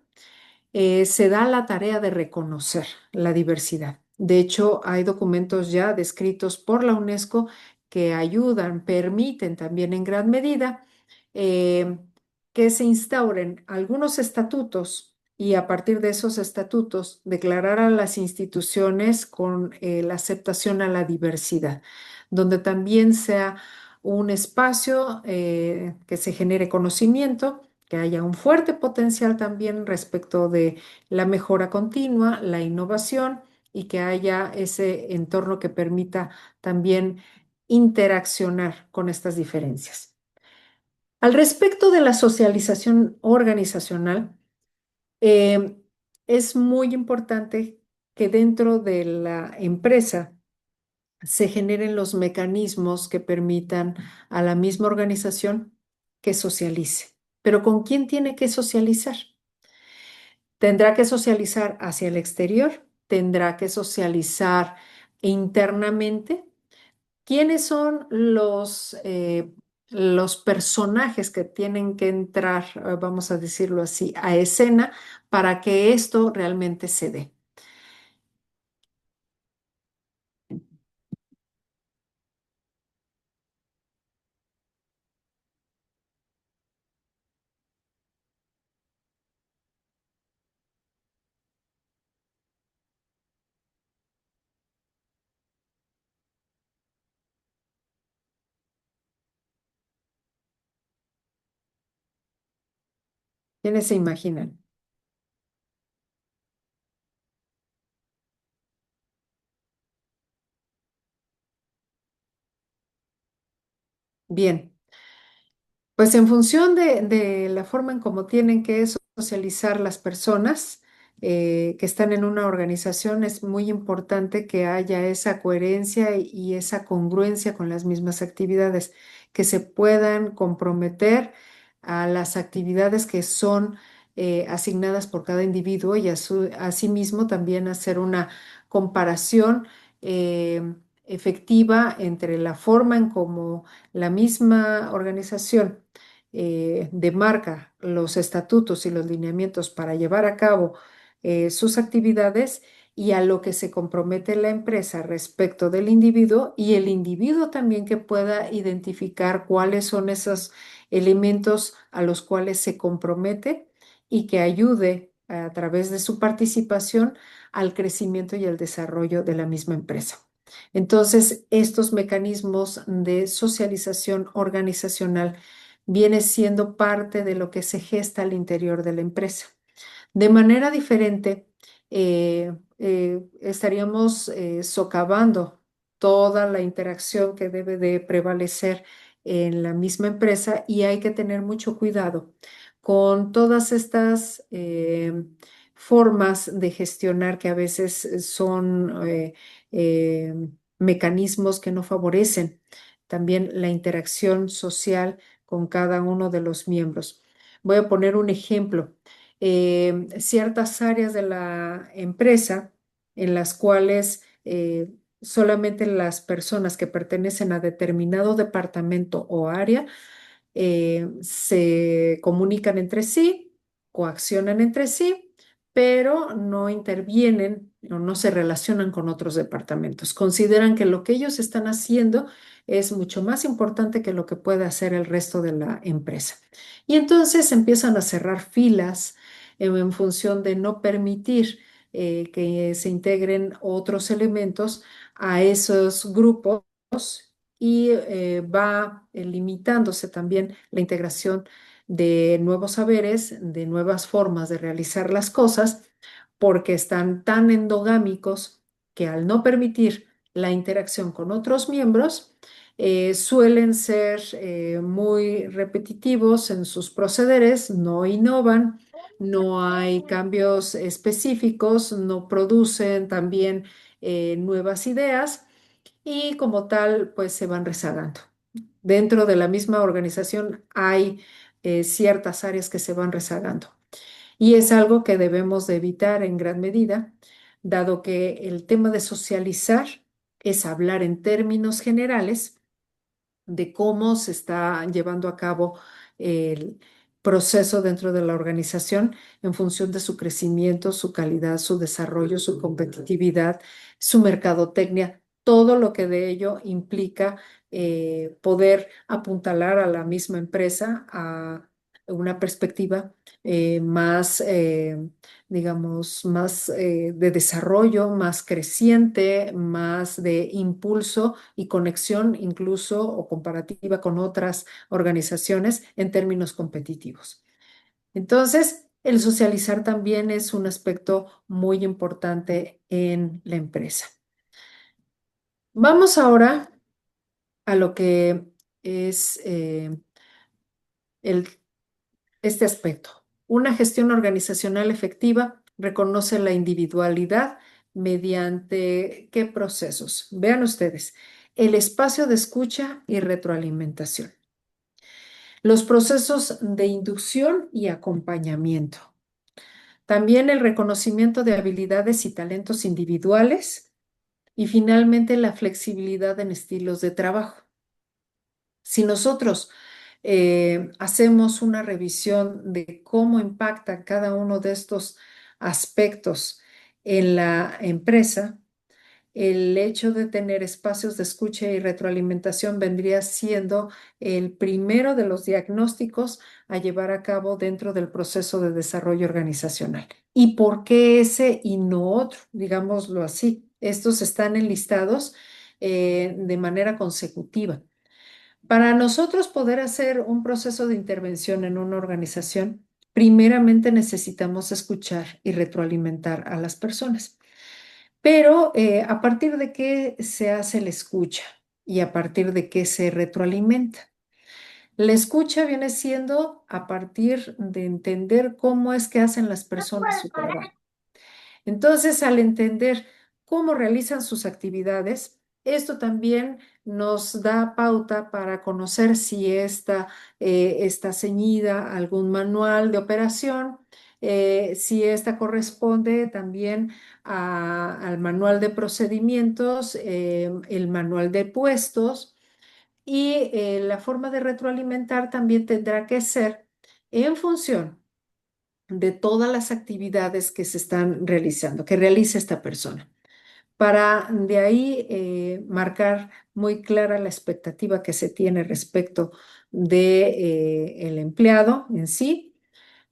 se da la tarea de reconocer la diversidad. De hecho, hay documentos ya descritos por la UNESCO que ayudan, permiten también en gran medida eh, que se instauren algunos estatutos y a partir de esos estatutos declarar a las instituciones con la aceptación a la diversidad, donde también sea un espacio que se genere conocimiento, que haya un fuerte potencial también respecto de la mejora continua, la innovación y que haya ese entorno que permita también interaccionar con estas diferencias. Al respecto de la socialización organizacional, eh, es muy importante que dentro de la empresa se generen los mecanismos que permitan a la misma organización que socialice. Pero ¿con quién tiene que socializar? Tendrá que socializar hacia el exterior, tendrá que socializar internamente. ¿Quiénes son los personajes que tienen que entrar, vamos a decirlo así, a escena para que esto realmente se dé? ¿Quiénes se imaginan? Bien. Pues en función de la forma en cómo tienen que socializar las personas que están en una organización, es muy importante que haya esa coherencia y esa congruencia con las mismas actividades, que se puedan comprometer a las actividades que son asignadas por cada individuo y asimismo también hacer una comparación efectiva entre la forma en cómo la misma organización demarca los estatutos y los lineamientos para llevar a cabo sus actividades y a lo que se compromete la empresa respecto del individuo y el individuo también que pueda identificar cuáles son esos elementos a los cuales se compromete y que ayude a través de su participación al crecimiento y al desarrollo de la misma empresa. Entonces, estos mecanismos de socialización organizacional vienen siendo parte de lo que se gesta al interior de la empresa. De manera diferente, estaríamos socavando toda la interacción que debe de prevalecer en la misma empresa y hay que tener mucho cuidado con todas estas formas de gestionar que a veces son eh, mecanismos que no favorecen también la interacción social con cada uno de los miembros. Voy a poner un ejemplo. Ciertas áreas de la empresa en las cuales solamente las personas que pertenecen a determinado departamento o área se comunican entre sí, coaccionan entre sí, pero no intervienen o no se relacionan con otros departamentos. Consideran que lo que ellos están haciendo es mucho más importante que lo que puede hacer el resto de la empresa. Y entonces empiezan a cerrar filas en función de no permitir que se integren otros elementos a esos grupos y va limitándose también la integración de nuevos saberes, de nuevas formas de realizar las cosas, porque están tan endogámicos que al no permitir la interacción con otros miembros, suelen ser muy repetitivos en sus procederes, no innovan, no hay cambios específicos, no producen también nuevas ideas y como tal, pues se van rezagando. Dentro de la misma organización hay ciertas áreas que se van rezagando y es algo que debemos de evitar en gran medida, dado que el tema de socializar es hablar en términos generales de cómo se está llevando a cabo el proceso dentro de la organización en función de su crecimiento, su calidad, su desarrollo, su competitividad, su mercadotecnia, todo lo que de ello implica poder apuntalar a la misma empresa a una perspectiva más digamos, más de desarrollo, más creciente, más de impulso y conexión incluso o comparativa con otras organizaciones en términos competitivos. Entonces, el socializar también es un aspecto muy importante en la empresa. Vamos ahora a lo que es el este aspecto. Una gestión organizacional efectiva reconoce la individualidad mediante qué procesos. Vean ustedes, el espacio de escucha y retroalimentación, los procesos de inducción y acompañamiento, también el reconocimiento de habilidades y talentos individuales y finalmente la flexibilidad en estilos de trabajo. Si nosotros hacemos una revisión de cómo impacta cada uno de estos aspectos en la empresa, el hecho de tener espacios de escucha y retroalimentación vendría siendo el primero de los diagnósticos a llevar a cabo dentro del proceso de desarrollo organizacional. ¿Y por qué ese y no otro? Digámoslo así. Estos están enlistados de manera consecutiva. Para nosotros poder hacer un proceso de intervención en una organización, primeramente necesitamos escuchar y retroalimentar a las personas. Pero ¿a partir de qué se hace la escucha y a partir de qué se retroalimenta? La escucha viene siendo a partir de entender cómo es que hacen las personas su trabajo. Entonces, al entender cómo realizan sus actividades, Esto también nos da pauta para conocer si está ceñida a algún manual de operación, si esta corresponde también al manual de procedimientos, el manual de puestos y la forma de retroalimentar también tendrá que ser en función de todas las actividades que se están realizando, que realiza esta persona para de ahí marcar muy clara la expectativa que se tiene respecto de, el empleado en sí,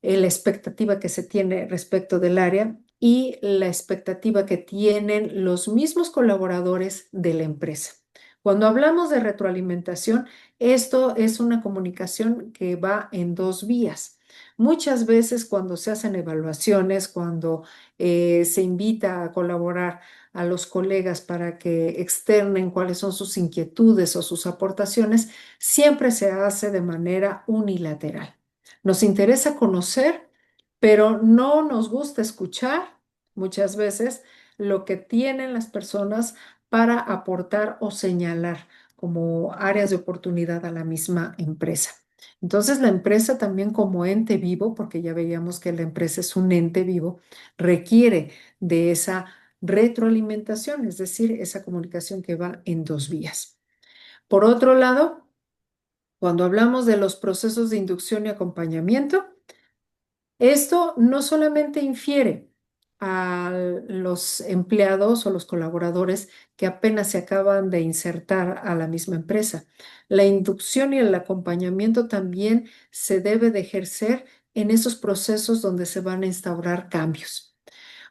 la expectativa que se tiene respecto del área y la expectativa que tienen los mismos colaboradores de la empresa. Cuando hablamos de retroalimentación, esto es una comunicación que va en dos vías. Muchas veces cuando se hacen evaluaciones, cuando se invita a colaborar a los colegas para que externen cuáles son sus inquietudes o sus aportaciones, siempre se hace de manera unilateral. Nos interesa conocer, pero no nos gusta escuchar muchas veces lo que tienen las personas para aportar o señalar como áreas de oportunidad a la misma empresa. Entonces, la empresa también como ente vivo, porque ya veíamos que la empresa es un ente vivo, requiere de esa retroalimentación, es decir, esa comunicación que va en dos vías. Por otro lado, cuando hablamos de los procesos de inducción y acompañamiento, esto no solamente infiere a los empleados o los colaboradores que apenas se acaban de insertar a la misma empresa. La inducción y el acompañamiento también se debe de ejercer en esos procesos donde se van a instaurar cambios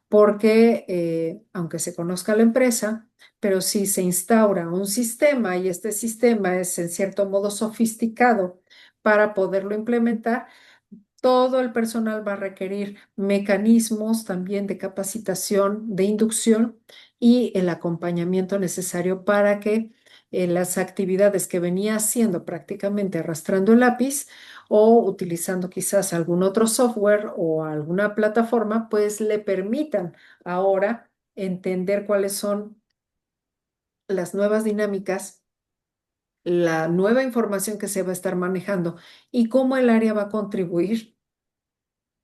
porque aunque se conozca la empresa, pero si se instaura un sistema y este sistema es en cierto modo sofisticado para poderlo implementar, todo el personal va a requerir mecanismos también de capacitación, de inducción y el acompañamiento necesario para que las actividades que venía haciendo prácticamente arrastrando el lápiz o utilizando quizás algún otro software o alguna plataforma, pues le permitan ahora entender cuáles son las nuevas dinámicas, la nueva información que se va a estar manejando y cómo el área va a contribuir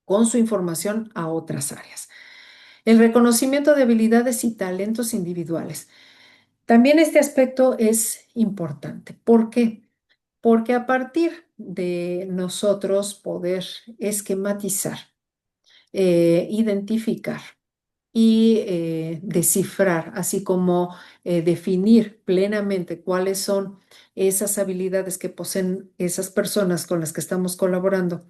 con su información a otras áreas. El reconocimiento de habilidades y talentos individuales. También este aspecto es importante. ¿Por qué? Porque a partir de nosotros poder esquematizar, identificar y descifrar, así como definir plenamente cuáles son esas habilidades que poseen esas personas con las que estamos colaborando,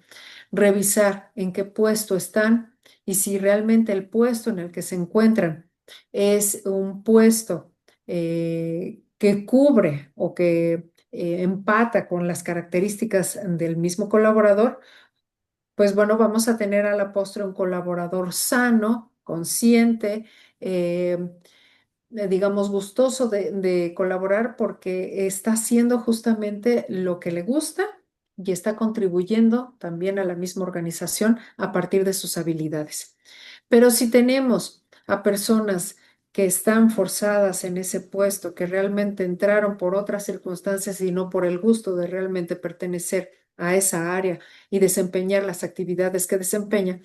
revisar en qué puesto están y si realmente el puesto en el que se encuentran es un puesto que cubre o que empata con las características del mismo colaborador, pues bueno, vamos a tener a la postre un colaborador sano, consciente, digamos, gustoso de colaborar porque está haciendo justamente lo que le gusta y está contribuyendo también a la misma organización a partir de sus habilidades. Pero si tenemos a personas que están forzadas en ese puesto, que realmente entraron por otras circunstancias y no por el gusto de realmente pertenecer a esa área y desempeñar las actividades que desempeña,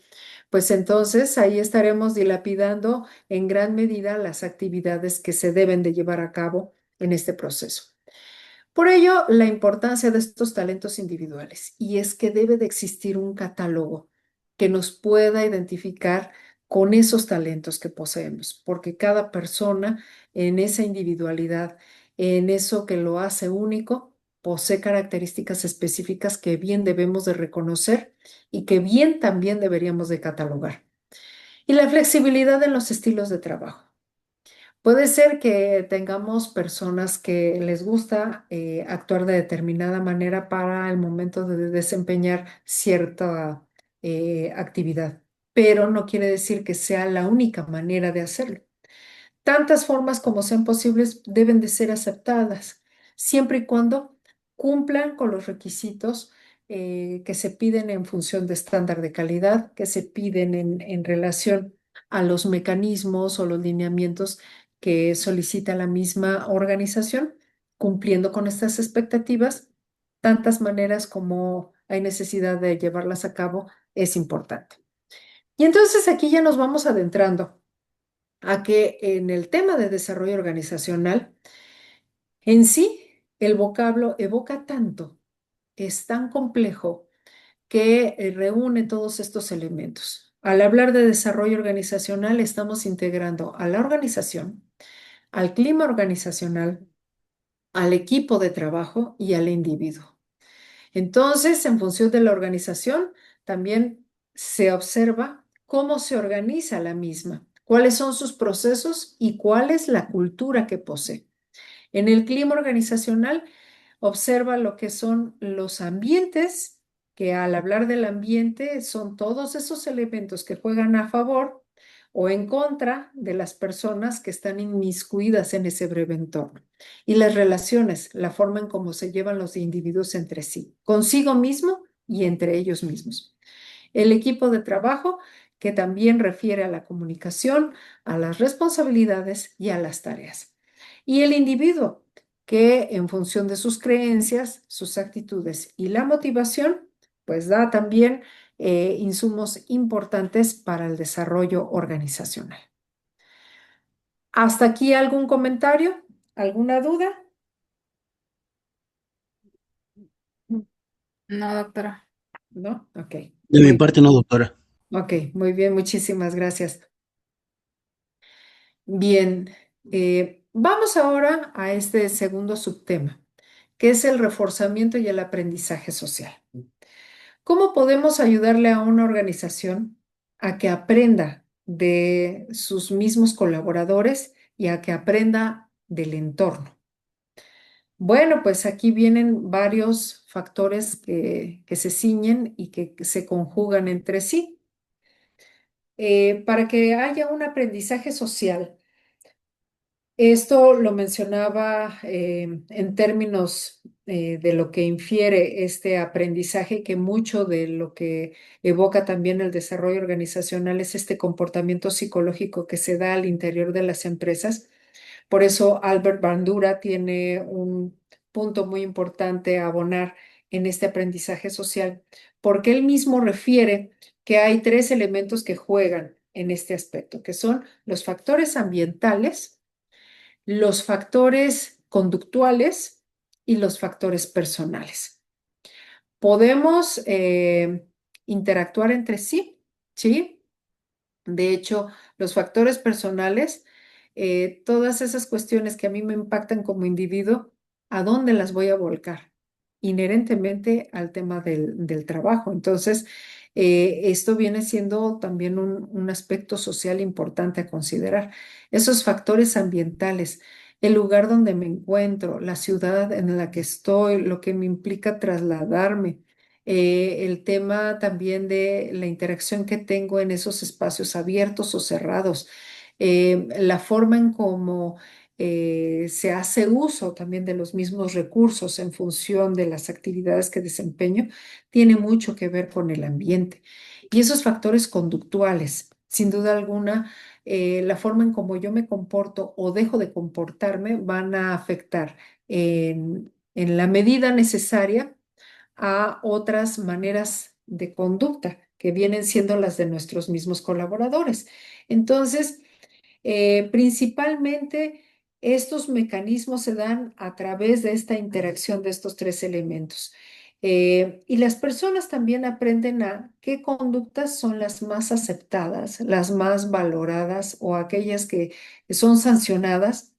pues entonces ahí estaremos dilapidando en gran medida las actividades que se deben de llevar a cabo en este proceso. Por ello, la importancia de estos talentos individuales, y es que debe de existir un catálogo que nos pueda identificar con esos talentos que poseemos, porque cada persona en esa individualidad, en eso que lo hace único, posee características específicas que bien debemos de reconocer y que bien también deberíamos de catalogar. Y la flexibilidad en los estilos de trabajo. Puede ser que tengamos personas que les gusta actuar de determinada manera para el momento de desempeñar cierta actividad, pero no quiere decir que sea la única manera de hacerlo. Tantas formas como sean posibles deben de ser aceptadas, siempre y cuando cumplan con los requisitos que se piden en función de estándar de calidad, que se piden en relación a los mecanismos o los lineamientos que solicita la misma organización, cumpliendo con estas expectativas, tantas maneras como hay necesidad de llevarlas a cabo, es importante. Y entonces aquí ya nos vamos adentrando a que en el tema de desarrollo organizacional, en sí, el vocablo evoca tanto, es tan complejo que reúne todos estos elementos. Al hablar de desarrollo organizacional, estamos integrando a la organización, al clima organizacional, al equipo de trabajo y al individuo. Entonces, en función de la organización, también se observa cómo se organiza la misma, cuáles son sus procesos y cuál es la cultura que posee. En el clima organizacional, observa lo que son los ambientes, que al hablar del ambiente son todos esos elementos que juegan a favor o en contra de las personas que están inmiscuidas en ese breve entorno. Y las relaciones, la forma en cómo se llevan los individuos entre sí, consigo mismo y entre ellos mismos. El equipo de trabajo, que también refiere a la comunicación, a las responsabilidades y a las tareas. Y el individuo, que en función de sus creencias, sus actitudes y la motivación, pues da también insumos importantes para el desarrollo organizacional. ¿Hasta aquí algún comentario? ¿Alguna duda? No, doctora. ¿No? Ok. De mi Muy, parte no, doctora. ok, muy bien, muchísimas gracias. Bien, vamos ahora a este segundo subtema, que es el reforzamiento y el aprendizaje social. ¿Cómo podemos ayudarle a una organización a que aprenda de sus mismos colaboradores y a que aprenda del entorno? Bueno, pues aquí vienen varios factores que se ciñen y que se conjugan entre sí. Para que haya un aprendizaje social, esto lo mencionaba en términos de lo que infiere este aprendizaje, que mucho de lo que evoca también el desarrollo organizacional es este comportamiento psicológico que se da al interior de las empresas. Por eso Albert Bandura tiene un punto muy importante a abonar en este aprendizaje social, porque él mismo refiere que hay tres elementos que juegan en este aspecto, que son los factores ambientales, los factores conductuales y los factores personales. Podemos interactuar entre sí, ¿sí? De hecho, los factores personales, todas esas cuestiones que a mí me impactan como individuo, ¿a dónde las voy a volcar? Inherentemente al tema del trabajo. Entonces, esto viene siendo también un aspecto social importante a considerar. Esos factores ambientales, el lugar donde me encuentro, la ciudad en la que estoy, lo que me implica trasladarme, el tema también de la interacción que tengo en esos espacios abiertos o cerrados, la forma en cómo se hace uso también de los mismos recursos en función de las actividades que desempeño, tiene mucho que ver con el ambiente. Y esos factores conductuales, sin duda alguna, la forma en cómo yo me comporto o dejo de comportarme van a afectar en la medida necesaria a otras maneras de conducta que vienen siendo las de nuestros mismos colaboradores. Entonces, principalmente estos mecanismos se dan a través de esta interacción de estos tres elementos. Y las personas también aprenden a qué conductas son las más aceptadas, las más valoradas o aquellas que son sancionadas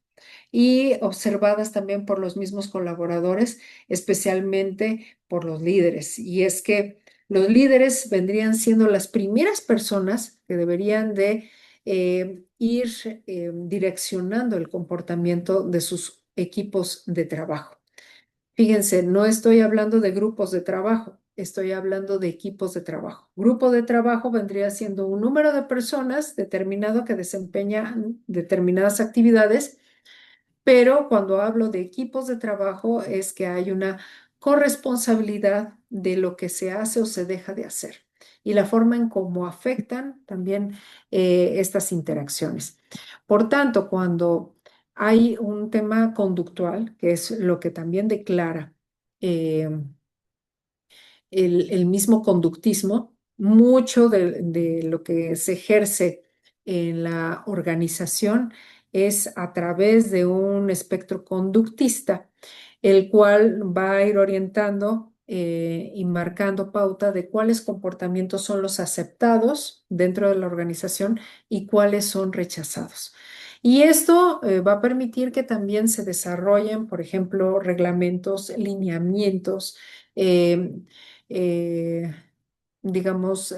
y observadas también por los mismos colaboradores, especialmente por los líderes. Y es que los líderes vendrían siendo las primeras personas que deberían de ir direccionando el comportamiento de sus equipos de trabajo. Fíjense, no estoy hablando de grupos de trabajo, estoy hablando de equipos de trabajo. Grupo de trabajo vendría siendo un número de personas determinado que desempeñan determinadas actividades, pero cuando hablo de equipos de trabajo es que hay una corresponsabilidad de lo que se hace o se deja de hacer. y la forma en cómo afectan también estas interacciones. Por tanto, cuando hay un tema conductual, que es lo que también declara eh, el mismo conductismo, mucho de lo que se ejerce en la organización es a través de un espectro conductista, el cual va a ir orientando y marcando pauta de cuáles comportamientos son los aceptados dentro de la organización y cuáles son rechazados. Y esto va a permitir que también se desarrollen, por ejemplo, reglamentos, lineamientos, eh, eh, digamos,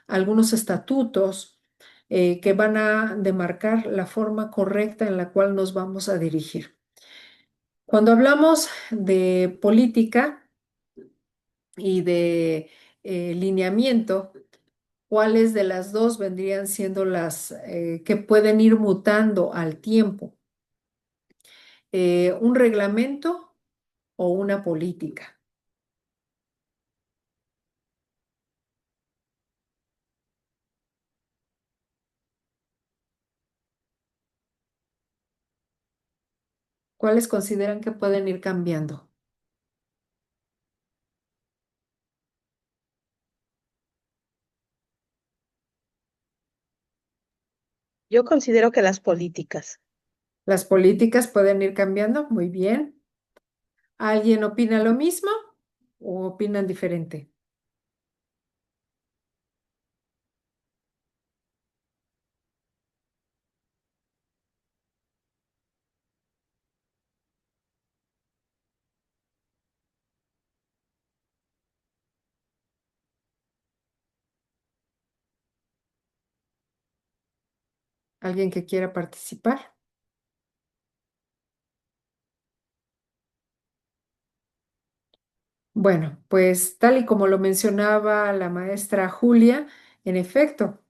algunos estatutos que van a demarcar la forma correcta en la cual nos vamos a dirigir. Cuando hablamos de política y de lineamiento, ¿cuáles de las dos vendrían siendo las que pueden ir mutando al tiempo? ¿Un reglamento o una política? ¿Cuáles consideran que pueden ir cambiando? Yo considero que las políticas. Las políticas pueden ir cambiando, muy bien. ¿Alguien opina lo mismo o opinan diferente? ¿Alguien que quiera participar? Bueno, pues tal y como lo mencionaba la maestra Julia, en efecto,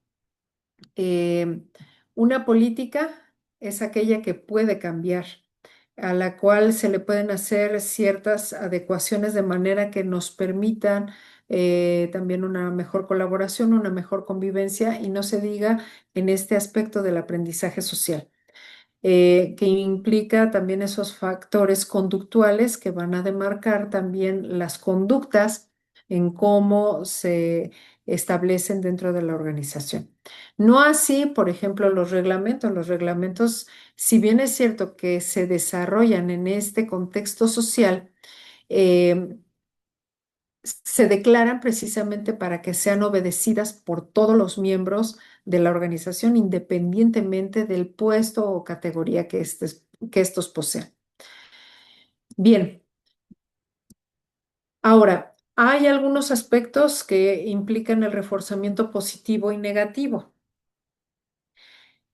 eh, una política es aquella que puede cambiar, a la cual se le pueden hacer ciertas adecuaciones de manera que nos permitan también una mejor colaboración, una mejor convivencia y no se diga en este aspecto del aprendizaje social. Que implica también esos factores conductuales que van a demarcar también las conductas en cómo se establecen dentro de la organización. No así, por ejemplo, los reglamentos. Los reglamentos, si bien es cierto que se desarrollan en este contexto social, eh, se declaran precisamente para que sean obedecidas por todos los miembros de la organización, independientemente del puesto o categoría que estos posean. Bien, ahora, hay algunos aspectos que implican el reforzamiento positivo y negativo.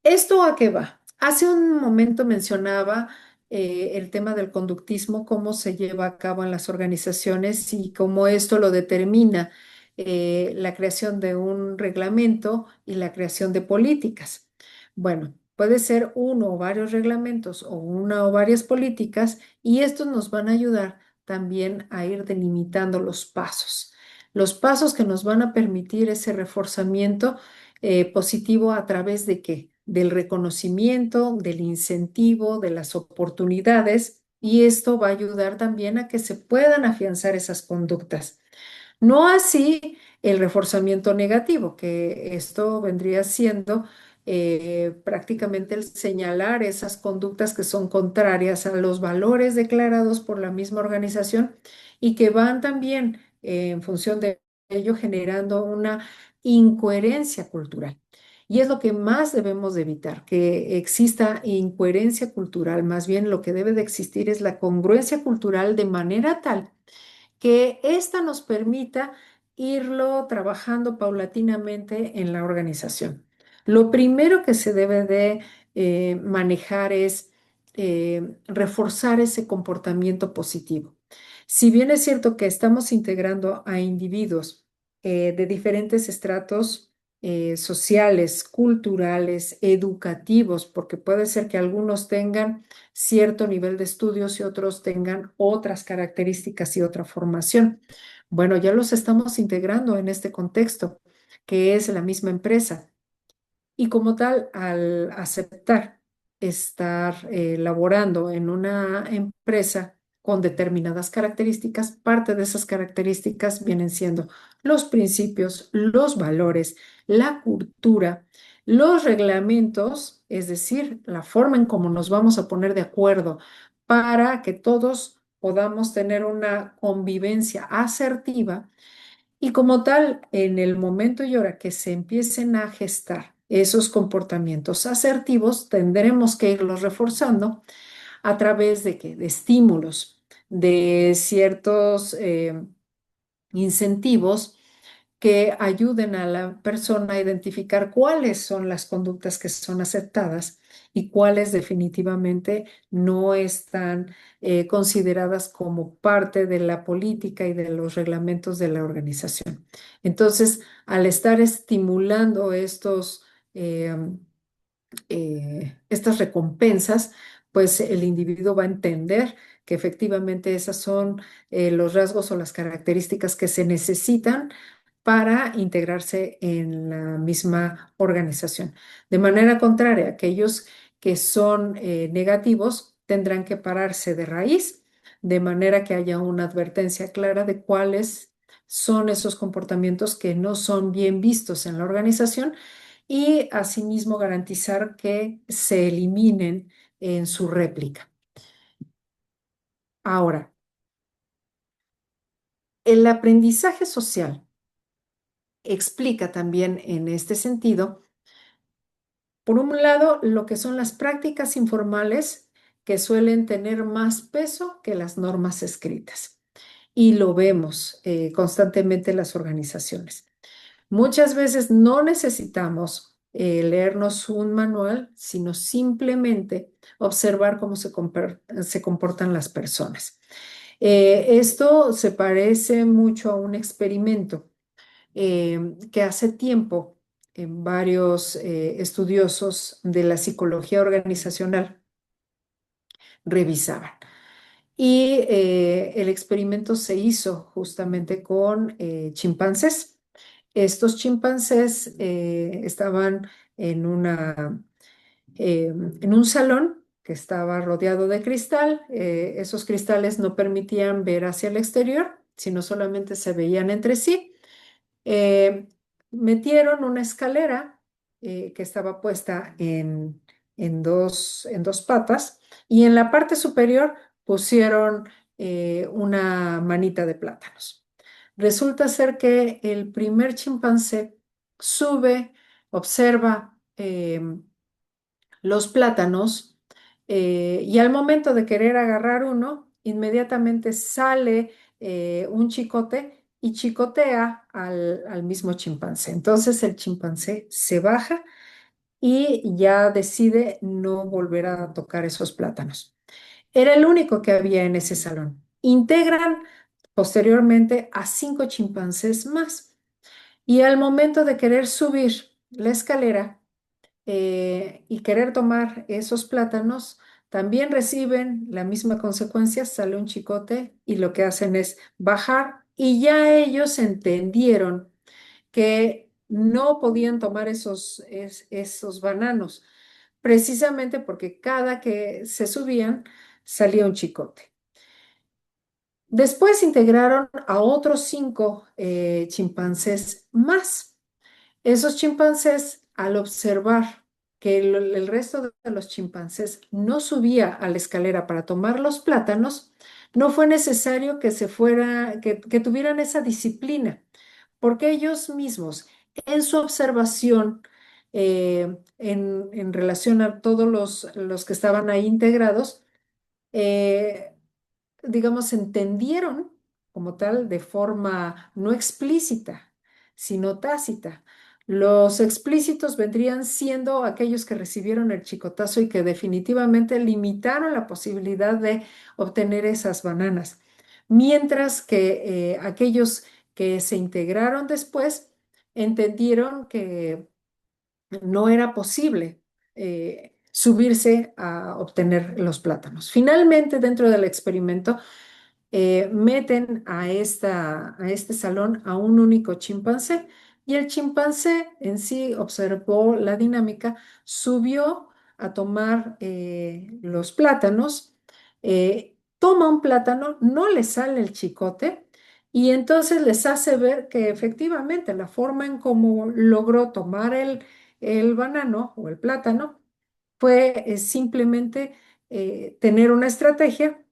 ¿Esto a qué va? Hace un momento mencionaba el tema del conductismo, cómo se lleva a cabo en las organizaciones y cómo esto lo determina la creación de un reglamento y la creación de políticas. Bueno, puede ser uno o varios reglamentos o una o varias políticas y estos nos van a ayudar también a ir delimitando los pasos que nos van a permitir ese reforzamiento positivo a través de qué? Del reconocimiento, del incentivo, de las oportunidades, y esto va a ayudar también a que se puedan afianzar esas conductas. No así el reforzamiento negativo, que esto vendría siendo prácticamente el señalar esas conductas que son contrarias a los valores declarados por la misma organización y que van también en función de ello generando una incoherencia cultural. Y es lo que más debemos de evitar, que exista incoherencia cultural. Más bien lo que debe de existir es la congruencia cultural de manera tal que ésta nos permita irlo trabajando paulatinamente en la organización. Lo primero que se debe de manejar es reforzar ese comportamiento positivo. Si bien es cierto que estamos integrando a individuos de diferentes estratos sociales, culturales, educativos, porque puede ser que algunos tengan cierto nivel de estudios y otros tengan otras características y otra formación. Bueno, ya los estamos integrando en este contexto, que es la misma empresa. Y como tal, al aceptar estar laborando en una empresa con determinadas características, parte de esas características vienen siendo los principios, los valores, la cultura, los reglamentos, es decir, la forma en cómo nos vamos a poner de acuerdo para que todos podamos tener una convivencia asertiva y como tal, en el momento y hora que se empiecen a gestar esos comportamientos asertivos, tendremos que irlos reforzando a través de qué, de estímulos, de ciertos incentivos que ayuden a la persona a identificar cuáles son las conductas que son aceptadas y cuáles definitivamente no están consideradas como parte de la política y de los reglamentos de la organización. Entonces, al estar estimulando eh, estas recompensas, pues el individuo va a entender que efectivamente esas son los rasgos o las características que se necesitan para integrarse en la misma organización. De manera contraria, aquellos que son negativos tendrán que pararse de raíz, de manera que haya una advertencia clara de cuáles son esos comportamientos que no son bien vistos en la organización y asimismo garantizar que se eliminen en su réplica. Ahora, el aprendizaje social explica también en este sentido, por un lado, lo que son las prácticas informales que suelen tener más peso que las normas escritas. Y lo vemos constantemente en las organizaciones. Muchas veces no necesitamos leernos un manual, sino simplemente observar cómo se comportan las personas. Esto se parece mucho a un experimento que hace tiempo varios estudiosos de la psicología organizacional revisaban. Y el experimento se hizo justamente con chimpancés. Estos chimpancés estaban en en un salón que estaba rodeado de cristal. Esos cristales no permitían ver hacia el exterior, sino solamente se veían entre sí. Eh, Metieron una escalera que estaba puesta en dos patas y en la parte superior pusieron una manita de plátanos. Resulta ser que el primer chimpancé sube, observa los plátanos y al momento de querer agarrar uno, inmediatamente sale un chicote y chicotea al mismo chimpancé. Entonces el chimpancé se baja y ya decide no volver a tocar esos plátanos. Era el único que había en ese salón. Integran posteriormente a 5 chimpancés más y al momento de querer subir la escalera, y querer tomar esos plátanos, también reciben la misma consecuencia, sale un chicote y lo que hacen es bajar y ya ellos entendieron que no podían tomar esos bananos, precisamente porque cada que se subían salía un chicote. Después integraron a otros 5 chimpancés más. Esos chimpancés, al observar que el resto de los chimpancés no subía a la escalera para tomar los plátanos, no fue necesario que tuvieran esa disciplina, porque ellos mismos, en su observación, en relación a todos los que estaban ahí integrados, eh, digamos, entendieron como tal de forma no explícita, sino tácita. Los explícitos vendrían siendo aquellos que recibieron el chicotazo y que definitivamente limitaron la posibilidad de obtener esas bananas, mientras que aquellos que se integraron después entendieron que no era posible subirse a obtener los plátanos. Finalmente, dentro del experimento, meten a este salón a un único chimpancé y el chimpancé en sí observó la dinámica, subió a tomar los plátanos, toma un plátano, no le sale el chicote y entonces les hace ver que efectivamente la forma en cómo logró tomar el banano o el plátano fue simplemente tener una estrategia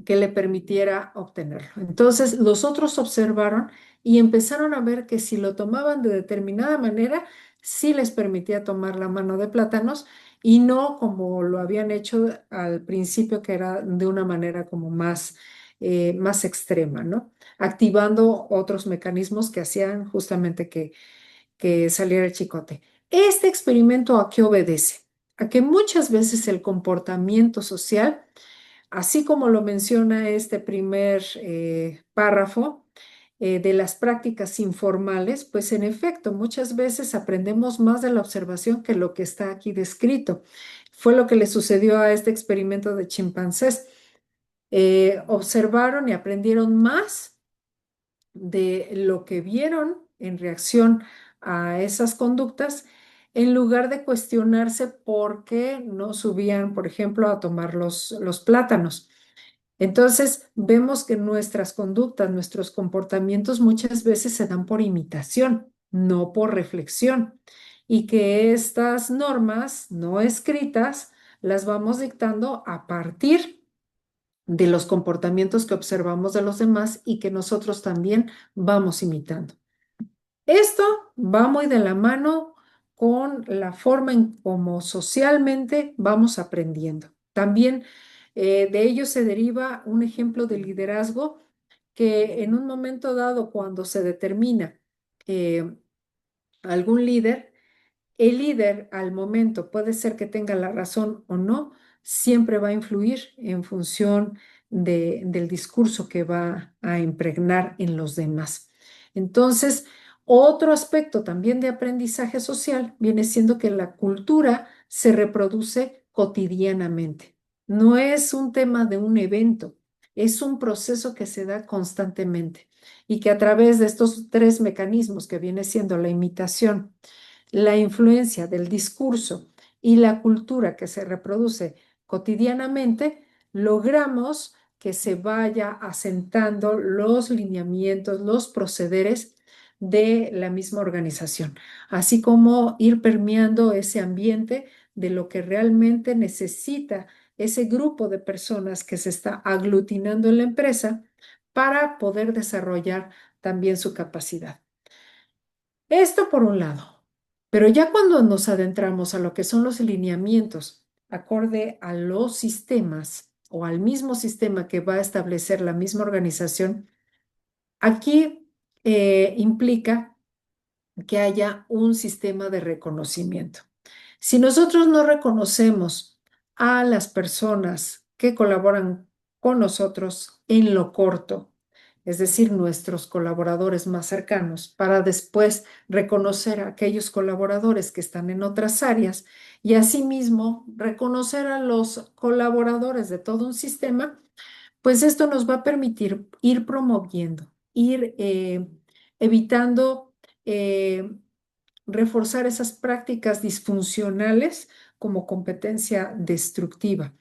que le permitiera obtenerlo. Entonces, los otros observaron y empezaron a ver que si lo tomaban de determinada manera, sí les permitía tomar la mano de plátanos y no como lo habían hecho al principio, que era de una manera como más extrema, ¿no? Activando otros mecanismos que hacían justamente que saliera el chicote. Este experimento, ¿a qué obedece? A que muchas veces el comportamiento social, así como lo menciona este primer párrafo de las prácticas informales, pues en efecto, muchas veces aprendemos más de la observación que lo que está aquí descrito. Fue lo que le sucedió a este experimento de chimpancés. Observaron y aprendieron más de lo que vieron en reacción a esas conductas, en lugar de cuestionarse por qué no subían, por ejemplo, a tomar los plátanos. Entonces, vemos que nuestras conductas, nuestros comportamientos muchas veces se dan por imitación, no por reflexión, y que estas normas no escritas las vamos dictando a partir de los comportamientos que observamos de los demás y que nosotros también vamos imitando. Esto va muy de la mano con la forma en cómo socialmente vamos aprendiendo. También de ello se deriva un ejemplo de liderazgo que en un momento dado, cuando se determina eh, algún líder, el líder al momento puede ser que tenga la razón o no, siempre va a influir en función del discurso que va a impregnar en los demás. Entonces, otro aspecto también de aprendizaje social viene siendo que la cultura se reproduce cotidianamente. No es un tema de un evento, es un proceso que se da constantemente y que a través de estos tres mecanismos que viene siendo la imitación, la influencia del discurso y la cultura que se reproduce cotidianamente, logramos que se vaya asentando los lineamientos, los procederes de la misma organización, así como ir permeando ese ambiente de lo que realmente necesita ese grupo de personas que se está aglutinando en la empresa para poder desarrollar también su capacidad. Esto por un lado, pero ya cuando nos adentramos a lo que son los lineamientos acorde a los sistemas o al mismo sistema que va a establecer la misma organización, aquí implica que haya un sistema de reconocimiento. Si nosotros no reconocemos a las personas que colaboran con nosotros en lo corto, es decir, nuestros colaboradores más cercanos, para después reconocer a aquellos colaboradores que están en otras áreas y asimismo reconocer a los colaboradores de todo un sistema, pues esto nos va a permitir ir promoviendo, ir evitando reforzar esas prácticas disfuncionales como competencia destructiva,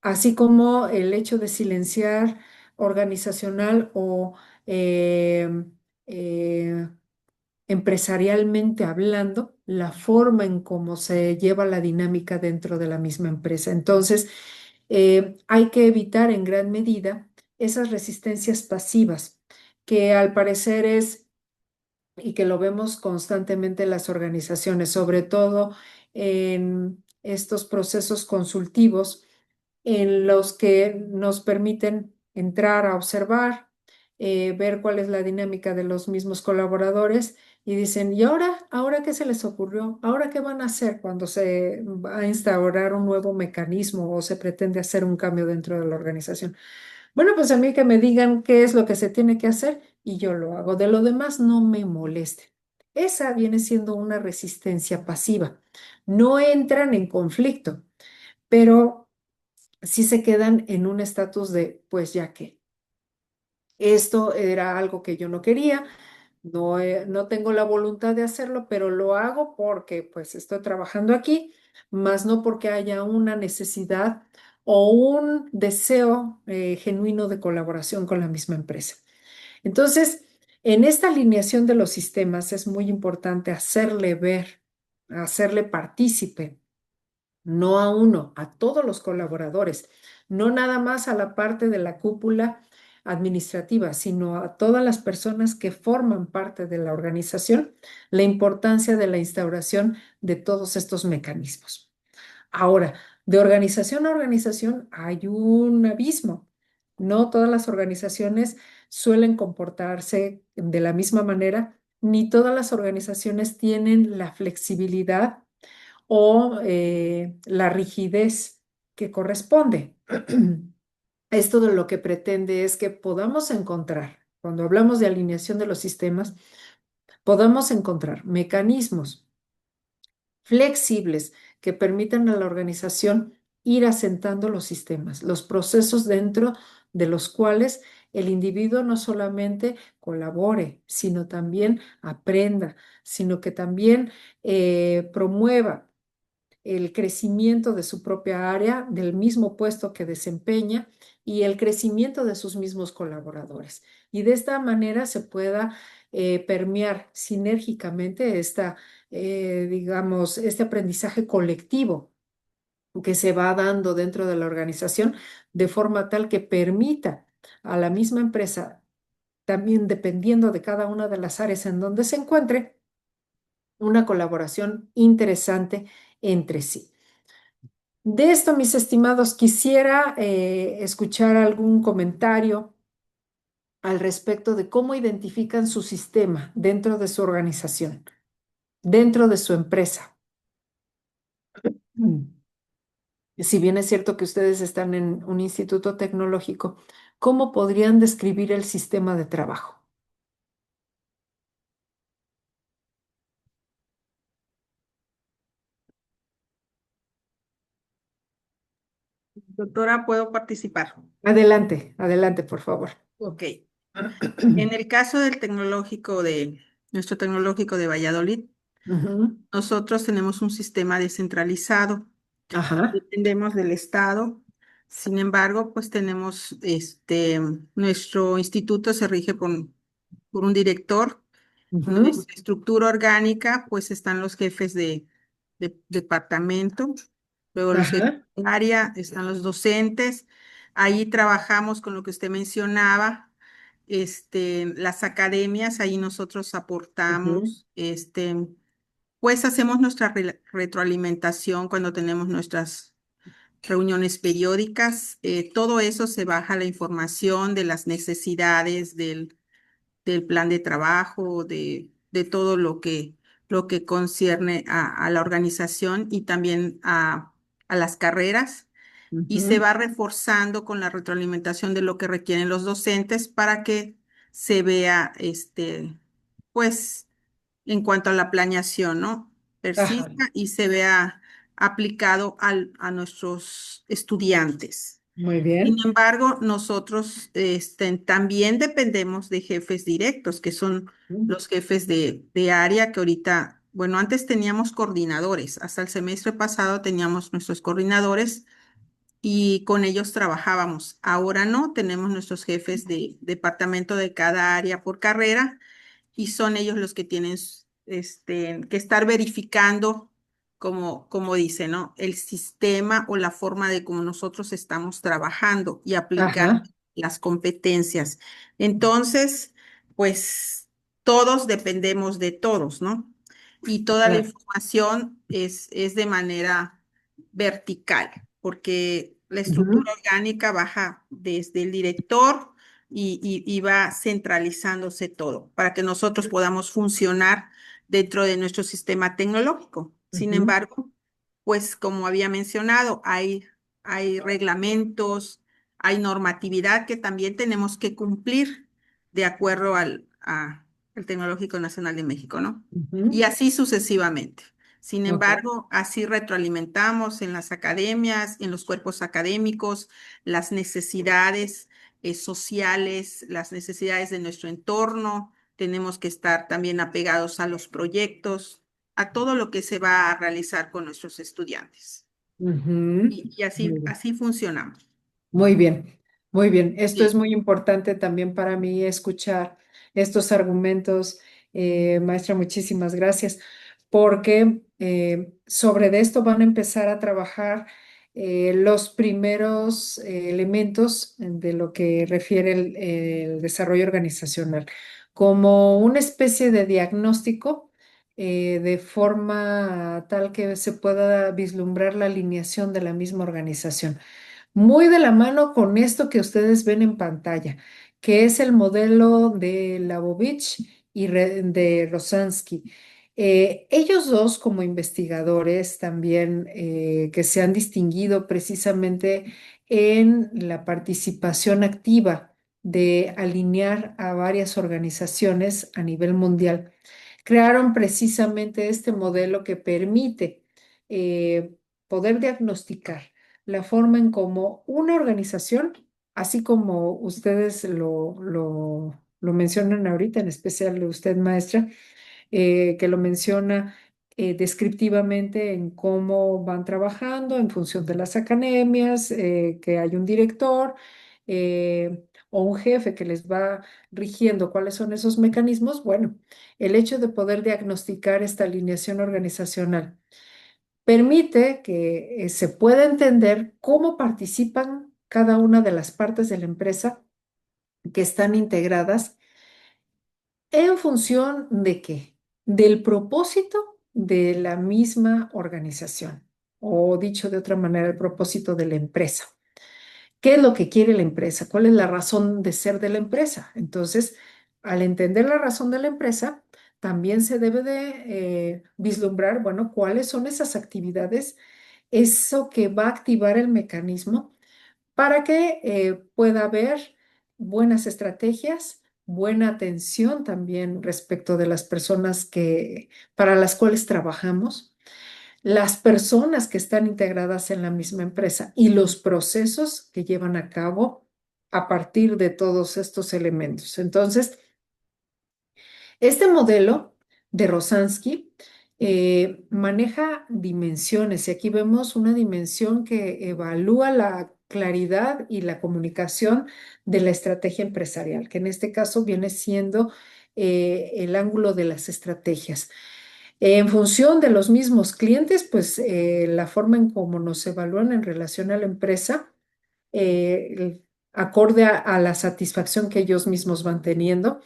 así como el hecho de silenciar organizacional o eh, eh, empresarialmente hablando, la forma en cómo se lleva la dinámica dentro de la misma empresa. Entonces, hay que evitar en gran medida esas resistencias pasivas, que al parecer es y que lo vemos constantemente en las organizaciones, sobre todo en estos procesos consultivos en los que nos permiten entrar a observar, ver cuál es la dinámica de los mismos colaboradores y dicen, ¿y ahora? ¿Ahora qué se les ocurrió? ¿Ahora qué van a hacer cuando se va a instaurar un nuevo mecanismo o se pretende hacer un cambio dentro de la organización? Bueno, pues a mí que me digan qué es lo que se tiene que hacer y yo lo hago. De lo demás no me moleste. Esa viene siendo una resistencia pasiva. No entran en conflicto, pero sí se quedan en un estatus de, pues ya que. Esto era algo que yo no quería, no tengo la voluntad de hacerlo, pero lo hago porque pues estoy trabajando aquí, más no porque haya una necesidad o un deseo genuino de colaboración con la misma empresa. Entonces, en esta alineación de los sistemas es muy importante hacerle ver, hacerle partícipe, no a uno, a todos los colaboradores, no nada más a la parte de la cúpula administrativa, sino a todas las personas que forman parte de la organización, la importancia de la instauración de todos estos mecanismos. Ahora, de organización a organización hay un abismo. No todas las organizaciones suelen comportarse de la misma manera, ni todas las organizaciones tienen la flexibilidad o la rigidez que corresponde. Esto de lo que pretende es que podamos encontrar, cuando hablamos de alineación de los sistemas, podamos encontrar mecanismos flexibles que permitan a la organización ir asentando los sistemas, los procesos dentro de los cuales el individuo no solamente colabore, sino también aprenda, sino que también promueva el crecimiento de su propia área, del mismo puesto que desempeña y el crecimiento de sus mismos colaboradores. Y de esta manera se pueda permear sinérgicamente digamos, este aprendizaje colectivo que se va dando dentro de la organización de forma tal que permita a la misma empresa, también dependiendo de cada una de las áreas en donde se encuentre, una colaboración interesante entre sí. De esto, mis estimados, quisiera escuchar algún comentario al respecto de cómo identifican su sistema dentro de su organización, dentro de su empresa. Mm. Si bien es cierto que ustedes están en un instituto tecnológico, ¿cómo podrían describir el sistema de trabajo? Doctora, ¿puedo participar? Adelante, adelante, por favor. Ok. En el caso del nuestro tecnológico de Valladolid, Ujú. nosotros tenemos un sistema descentralizado, Ajá. dependemos del Estado. Sin embargo, pues tenemos nuestro instituto se rige por un director. Ujú. Nuestra estructura orgánica, pues están los jefes de departamento, luego los jefes Ajá. de área, están los docentes. Ahí trabajamos con lo que usted mencionaba, las academias, ahí nosotros Ujú. aportamos, pues hacemos nuestra retroalimentación cuando tenemos nuestras reuniones periódicas. Todo eso se baja la información de las necesidades del plan de trabajo, de todo lo que concierne a la organización y también a las carreras. Y se Ujú. va reforzando con la retroalimentación de lo que requieren los docentes para que se vea, pues, en cuanto a la planeación, ¿no? Ajá. Persista y se vea aplicado a nuestros estudiantes. Muy Sin bien. embargo, nosotros también dependemos de jefes directos, que son los jefes de área que ahorita, bueno, antes teníamos coordinadores, hasta el semestre pasado teníamos nuestros coordinadores y con ellos trabajábamos. Ahora no, tenemos nuestros jefes de departamento de cada área por carrera y son ellos los que tienen que estar verificando, como dice, ¿no? El sistema o la forma de cómo nosotros estamos trabajando y aplicar Ajá. las competencias. Entonces, pues todos dependemos de todos, ¿no? Y toda la Claro. información es de manera vertical, porque la Ujú. estructura orgánica baja desde el director y va centralizándose todo para que nosotros podamos funcionar dentro de nuestro sistema tecnológico. Sin Ujú. embargo, pues como había mencionado, hay reglamentos, hay normatividad que también tenemos que cumplir de acuerdo al Tecnológico Nacional de México, ¿no? Ujú. Y así sucesivamente. Sin Ok. embargo, así retroalimentamos en las academias, en los cuerpos académicos, las necesidades sociales, las necesidades de nuestro entorno. Tenemos que estar también apegados a los proyectos, a todo lo que se va a realizar con nuestros estudiantes. Ujú. Y Muy así, bien. así funcionamos. Muy bien, muy bien. Esto es Sí. muy importante también para mí escuchar estos argumentos. Maestra, muchísimas gracias, porque sobre de esto van a empezar a trabajar los primeros elementos de lo que refiere el desarrollo organizacional, como una especie de diagnóstico de forma tal que se pueda vislumbrar la alineación de la misma organización muy de la mano con esto que ustedes ven en pantalla, que es el modelo de Labovich y de Rosansky. Ellos dos como investigadores también que se han distinguido precisamente en la participación activa de alinear a varias organizaciones a nivel mundial, crearon precisamente este modelo que permite poder diagnosticar la forma en cómo una organización, así como ustedes lo mencionan ahorita, en especial usted, maestra, que lo menciona descriptivamente en cómo van trabajando en función de las academias, que hay un director o un jefe que les va rigiendo cuáles son esos mecanismos. Bueno, el hecho de poder diagnosticar esta alineación organizacional permite que se pueda entender cómo participan cada una de las partes de la empresa que están integradas en función de qué, del propósito de la misma organización, o dicho de otra manera, el propósito de la empresa. ¿Qué es lo que quiere la empresa? ¿Cuál es la razón de ser de la empresa? Entonces, al entender la razón de la empresa, también se debe de vislumbrar, bueno, cuáles son esas actividades, eso que va a activar el mecanismo para que pueda haber buenas estrategias, buena atención también respecto de las personas para las cuales trabajamos, las personas que están integradas en la misma empresa y los procesos que llevan a cabo a partir de todos estos elementos. Entonces, este modelo de Rosansky maneja dimensiones y aquí vemos una dimensión que evalúa la claridad y la comunicación de la estrategia empresarial, que en este caso viene siendo el ángulo de las estrategias. En función de los mismos clientes, pues la forma en cómo nos evalúan en relación a la empresa, acorde a la satisfacción que ellos mismos van teniendo.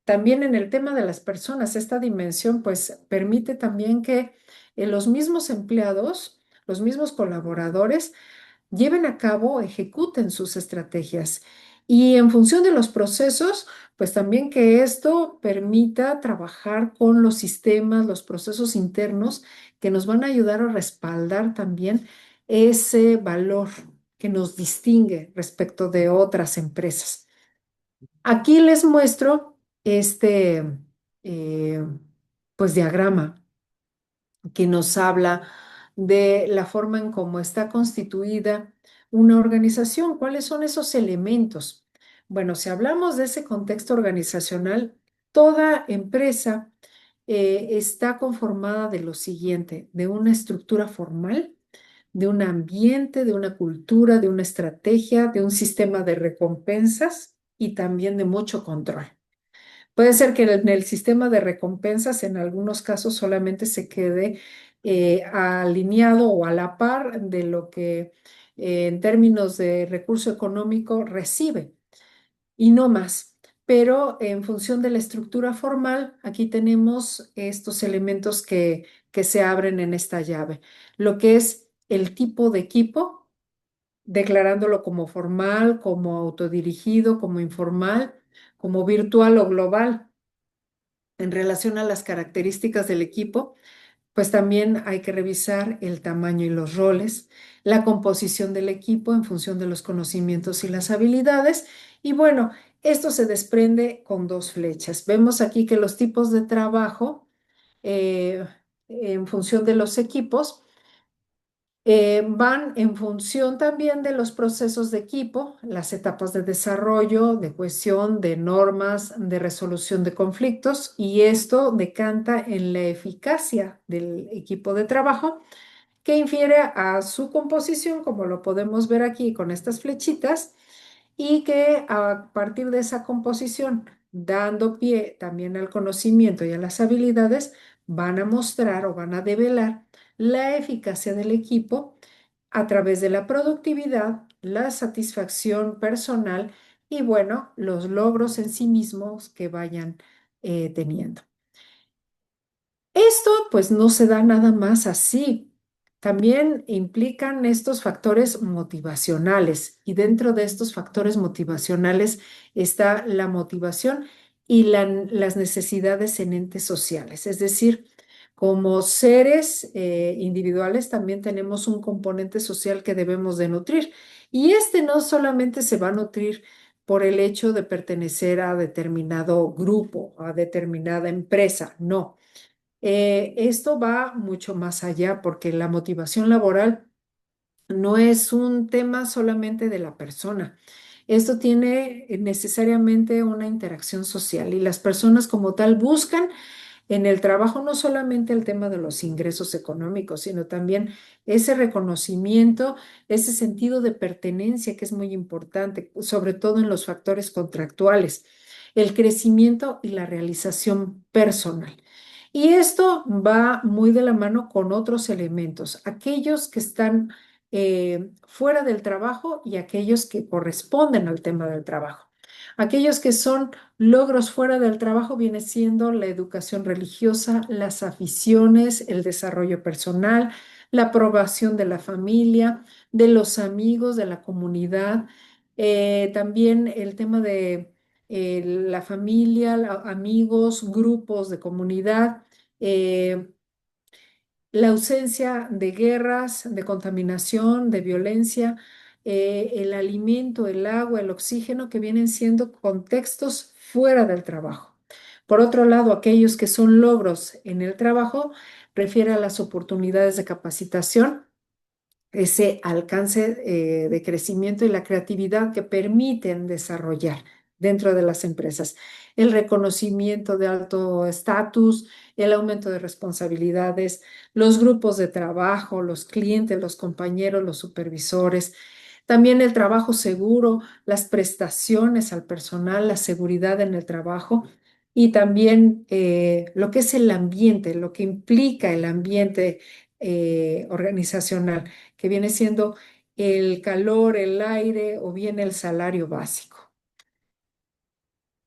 También en el tema de las personas, esta dimensión pues permite también que los mismos empleados, los mismos colaboradores lleven a cabo, ejecuten sus estrategias. Y en función de los procesos, pues también que esto permita trabajar con los sistemas, los procesos internos que nos van a ayudar a respaldar también ese valor que nos distingue respecto de otras empresas. Aquí les muestro este eh, pues diagrama que nos habla de la forma en cómo está constituida una organización, cuáles son esos elementos. Bueno, si hablamos de ese contexto organizacional, toda empresa está conformada de lo siguiente, de una estructura formal, de un ambiente, de una cultura, de una estrategia, de un sistema de recompensas y también de mucho control. Puede ser que en el sistema de recompensas en algunos casos solamente se quede alineado o a la par de lo que en términos de recurso económico recibe y no más. Pero en función de la estructura formal, aquí tenemos estos elementos que se abren en esta llave. Lo que es el tipo de equipo, declarándolo como formal, como autodirigido, como informal, como virtual o global. En relación a las características del equipo, pues también hay que revisar el tamaño y los roles, la composición del equipo en función de los conocimientos y las habilidades. Y bueno, esto se desprende con dos flechas. Vemos aquí que los tipos de trabajo en función de los equipos Van en función también de los procesos de equipo, las etapas de desarrollo, de cohesión, de normas, de resolución de conflictos, y esto decanta en la eficacia del equipo de trabajo, que infiere a su composición, como lo podemos ver aquí con estas flechitas, y que a partir de esa composición, dando pie también al conocimiento y a las habilidades, van a mostrar o van a develar la eficacia del equipo a través de la productividad, la satisfacción personal y, bueno, los logros en sí mismos que vayan teniendo. Esto pues no se da nada más así. También implican estos factores motivacionales, y dentro de estos factores motivacionales está la motivación y las necesidades en entes sociales. Es decir, como seres individuales también tenemos un componente social que debemos de nutrir, y este no solamente se va a nutrir por el hecho de pertenecer a determinado grupo, a determinada empresa, no. Esto va mucho más allá, porque la motivación laboral no es un tema solamente de la persona. Esto tiene necesariamente una interacción social, y las personas como tal buscan en el trabajo no solamente el tema de los ingresos económicos, sino también ese reconocimiento, ese sentido de pertenencia que es muy importante, sobre todo en los factores contractuales, el crecimiento y la realización personal. Y esto va muy de la mano con otros elementos, aquellos que están fuera del trabajo y aquellos que corresponden al tema del trabajo. Aquellos que son logros fuera del trabajo viene siendo la educación religiosa, las aficiones, el desarrollo personal, la aprobación de la familia, de los amigos, de la comunidad, también el tema de la familia, amigos, grupos de comunidad. eh, la ausencia de guerras, de contaminación, de violencia, el alimento, el agua, el oxígeno, que vienen siendo contextos fuera del trabajo. Por otro lado, aquellos que son logros en el trabajo refiere a las oportunidades de capacitación, ese alcance de crecimiento y la creatividad que permiten desarrollar dentro de las empresas, el reconocimiento de alto estatus, el aumento de responsabilidades, los grupos de trabajo, los clientes, los compañeros, los supervisores, también el trabajo seguro, las prestaciones al personal, la seguridad en el trabajo, y también lo que es el ambiente, lo que implica el ambiente organizacional, que viene siendo el calor, el aire o bien el salario básico.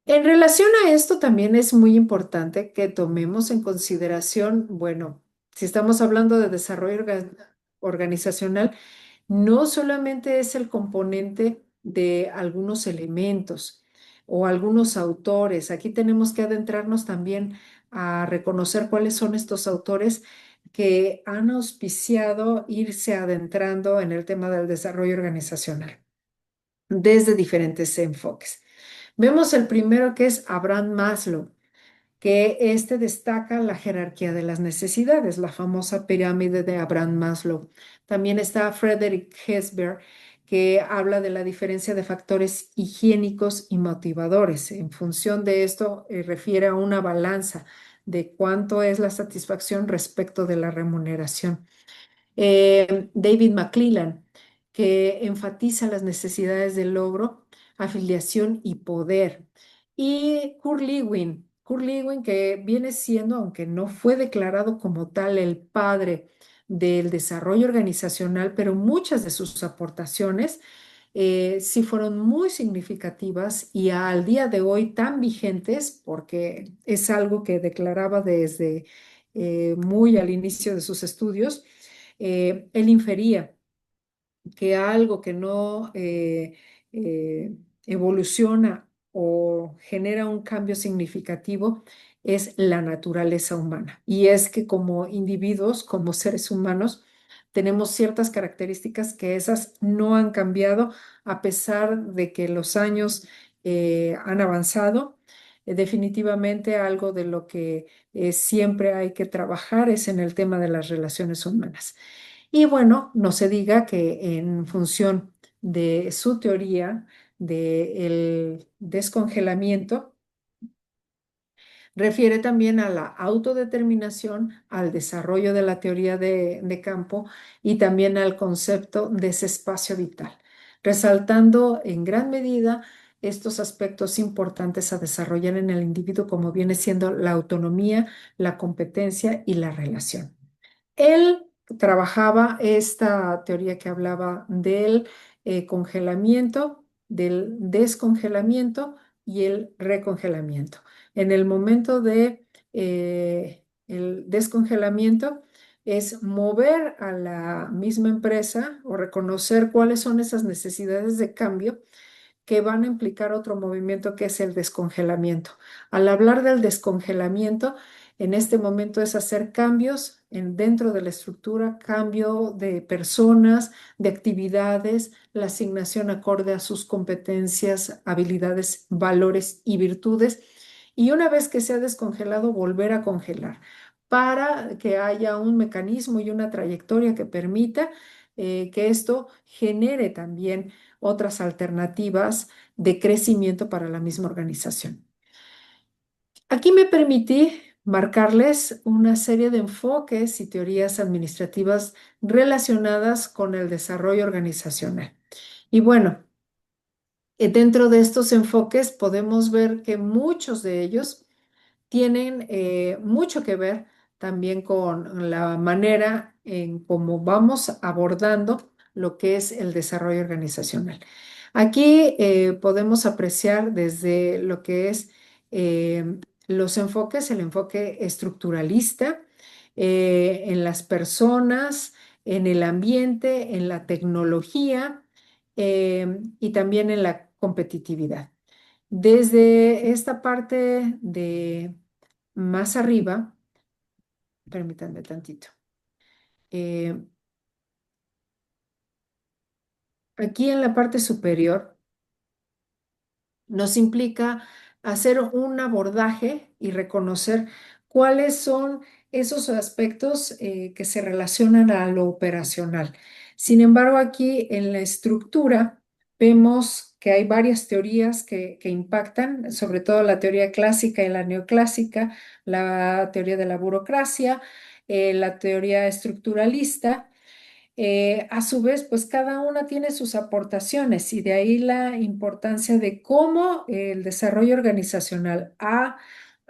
En relación a esto, también es muy importante que tomemos en consideración, bueno, si estamos hablando de desarrollo organizacional, no solamente es el componente de algunos elementos o algunos autores. Aquí tenemos que adentrarnos también a reconocer cuáles son estos autores que han auspiciado irse adentrando en el tema del desarrollo organizacional desde diferentes enfoques. Vemos el primero, que es Abraham Maslow, que este destaca la jerarquía de las necesidades, la famosa pirámide de Abraham Maslow. También está Frederick Hesberg, que habla de la diferencia de factores higiénicos y motivadores. En función de esto, refiere a una balanza de cuánto es la satisfacción respecto de la remuneración. David McClellan, que enfatiza las necesidades del logro, afiliación y poder. Y Kurt Lewin, que viene siendo, aunque no fue declarado como tal, el padre del desarrollo organizacional, pero muchas de sus aportaciones sí fueron muy significativas y al día de hoy tan vigentes, porque es algo que declaraba desde muy al inicio de sus estudios. Él infería que algo que no evoluciona o genera un cambio significativo es la naturaleza humana. Y es que como individuos, como seres humanos, tenemos ciertas características que esas no han cambiado a pesar de que los años han avanzado. Definitivamente algo de lo que siempre hay que trabajar es en el tema de las relaciones humanas. Y bueno, no se diga que en función de su teoría del descongelamiento, refiere también a la autodeterminación, al desarrollo de la teoría de campo y también al concepto de ese espacio vital, resaltando en gran medida estos aspectos importantes a desarrollar en el individuo, como viene siendo la autonomía, la competencia y la relación. Él trabajaba esta teoría que hablaba del congelamiento, del descongelamiento y el recongelamiento. En el momento de el descongelamiento es mover a la misma empresa o reconocer cuáles son esas necesidades de cambio que van a implicar otro movimiento que es el descongelamiento. Al hablar del descongelamiento, en este momento es hacer cambios dentro de la estructura, cambio de personas, de actividades, la asignación acorde a sus competencias, habilidades, valores y virtudes. Y una vez que se ha descongelado, volver a congelar para que haya un mecanismo y una trayectoria que permita que esto genere también otras alternativas de crecimiento para la misma organización. Aquí me permití marcarles una serie de enfoques y teorías administrativas relacionadas con el desarrollo organizacional. Y bueno, dentro de estos enfoques podemos ver que muchos de ellos tienen mucho que ver también con la manera en cómo vamos abordando lo que es el desarrollo organizacional. Aquí podemos apreciar desde lo que es los enfoques, el enfoque estructuralista en las personas, en el ambiente, en la tecnología y también en la competitividad. Desde esta parte de más arriba, permítanme tantito. eh, Aquí en la parte superior nos implica hacer un abordaje y reconocer cuáles son esos aspectos que se relacionan a lo operacional. Sin embargo, aquí en la estructura vemos que hay varias teorías que impactan, sobre todo la teoría clásica y la neoclásica, la teoría de la burocracia, la teoría estructuralista. A su vez, pues cada una tiene sus aportaciones y de ahí la importancia de cómo el desarrollo organizacional ha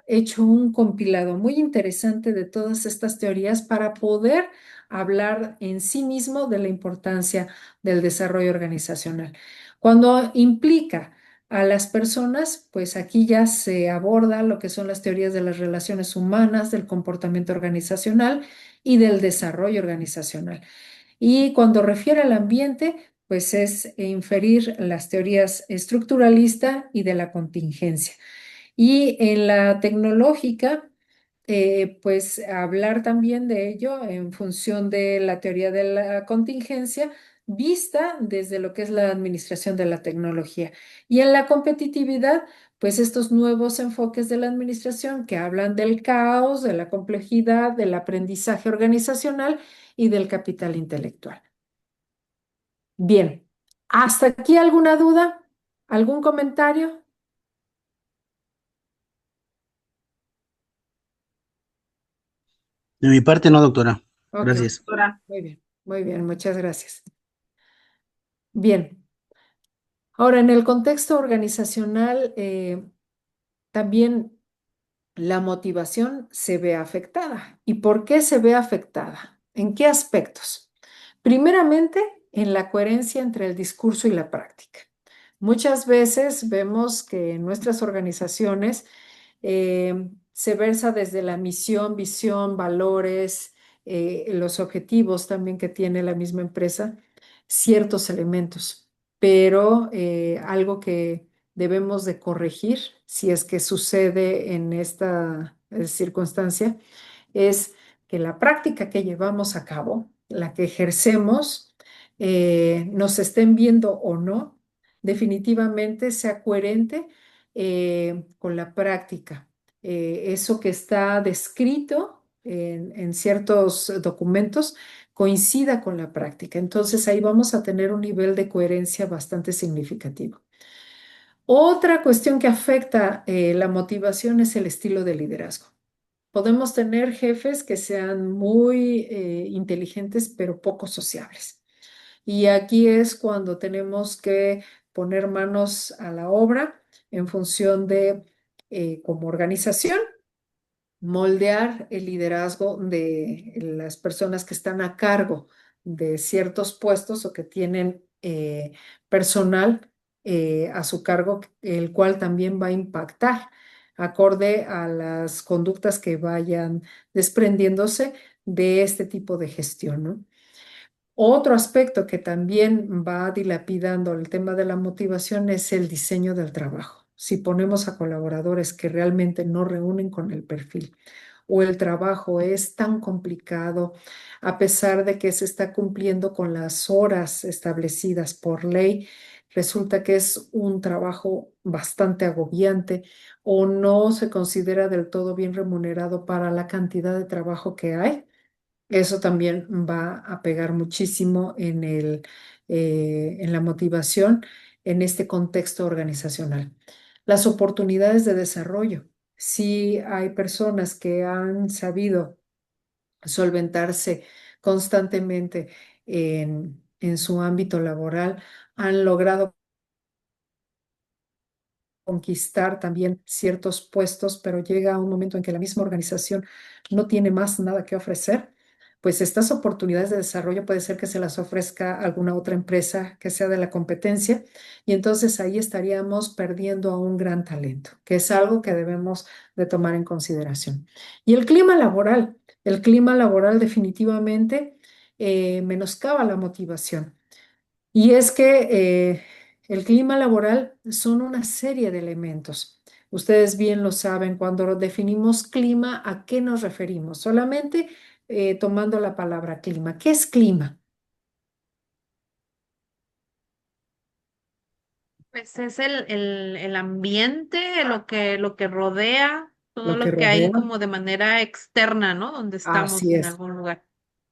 hecho un compilado muy interesante de todas estas teorías para poder hablar en sí mismo de la importancia del desarrollo organizacional. Cuando implica a las personas, pues aquí ya se aborda lo que son las teorías de las relaciones humanas, del comportamiento organizacional y del desarrollo organizacional. Y cuando refiere al ambiente, pues es inferir las teorías estructuralista y de la contingencia. Y en la tecnológica, pues hablar también de ello en función de la teoría de la contingencia vista desde lo que es la administración de la tecnología. Y en la competitividad, pues estos nuevos enfoques de la administración que hablan del caos, de la complejidad, del aprendizaje organizacional y del capital intelectual. Bien, ¿hasta aquí alguna duda? ¿Algún comentario? De mi parte, no, doctora. Ok, Gracias. muy bien, muchas gracias. Bien, ahora en el contexto organizacional también la motivación se ve afectada. ¿Y por qué se ve afectada? ¿En qué aspectos? Primeramente, en la coherencia entre el discurso y la práctica. Muchas veces vemos que en nuestras organizaciones se versa desde la misión, visión, valores, los objetivos también que tiene la misma empresa, ciertos elementos, pero algo que debemos de corregir si es que sucede en esta circunstancia es que la práctica que llevamos a cabo, la que ejercemos, nos estén viendo o no, definitivamente sea coherente con la práctica. Eso que está descrito en ciertos documentos coincida con la práctica. Entonces ahí vamos a tener un nivel de coherencia bastante significativo. Otra cuestión que afecta la motivación es el estilo de liderazgo. Podemos tener jefes que sean muy inteligentes, pero poco sociables. Y aquí es cuando tenemos que poner manos a la obra en función de, como organización, moldear el liderazgo de las personas que están a cargo de ciertos puestos o que tienen personal a su cargo, el cual también va a impactar acorde a las conductas que vayan desprendiéndose de este tipo de gestión, ¿no? Otro aspecto que también va dilapidando el tema de la motivación es el diseño del trabajo. Si ponemos a colaboradores que realmente no reúnen con el perfil o el trabajo es tan complicado, a pesar de que se está cumpliendo con las horas establecidas por ley, resulta que es un trabajo bastante agobiante o no se considera del todo bien remunerado para la cantidad de trabajo que hay. Eso también va a pegar muchísimo en la motivación en este contexto organizacional. Las oportunidades de desarrollo. Si hay personas que han sabido solventarse constantemente en su ámbito laboral, han logrado conquistar también ciertos puestos, pero llega un momento en que la misma organización no tiene más nada que ofrecer, pues estas oportunidades de desarrollo puede ser que se las ofrezca alguna otra empresa que sea de la competencia y entonces ahí estaríamos perdiendo a un gran talento, que es algo que debemos de tomar en consideración. Y el clima laboral definitivamente menoscaba la motivación. Y es que el clima laboral son una serie de elementos. Ustedes bien lo saben, cuando definimos clima, ¿a qué nos referimos? Solamente tomando la palabra clima. ¿Qué es clima? Pues es el ambiente, lo que rodea, todo Lo que lo que hay rodea. como de manera externa, ¿no? Donde estamos Así en es. algún lugar.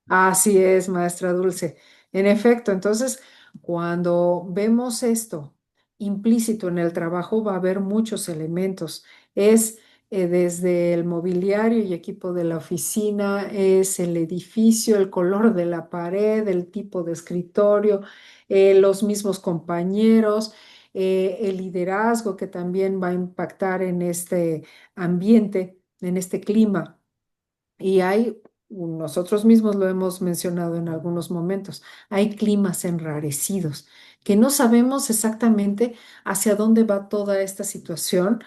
Así es, maestra Dulce. En efecto, entonces, cuando vemos esto implícito en el trabajo, va a haber muchos elementos. Es desde el mobiliario y equipo de la oficina, es el edificio, el color de la pared, el tipo de escritorio, los mismos compañeros, el liderazgo que también va a impactar en este ambiente, en este clima. Y nosotros mismos lo hemos mencionado en algunos momentos, hay climas enrarecidos, que no sabemos exactamente hacia dónde va toda esta situación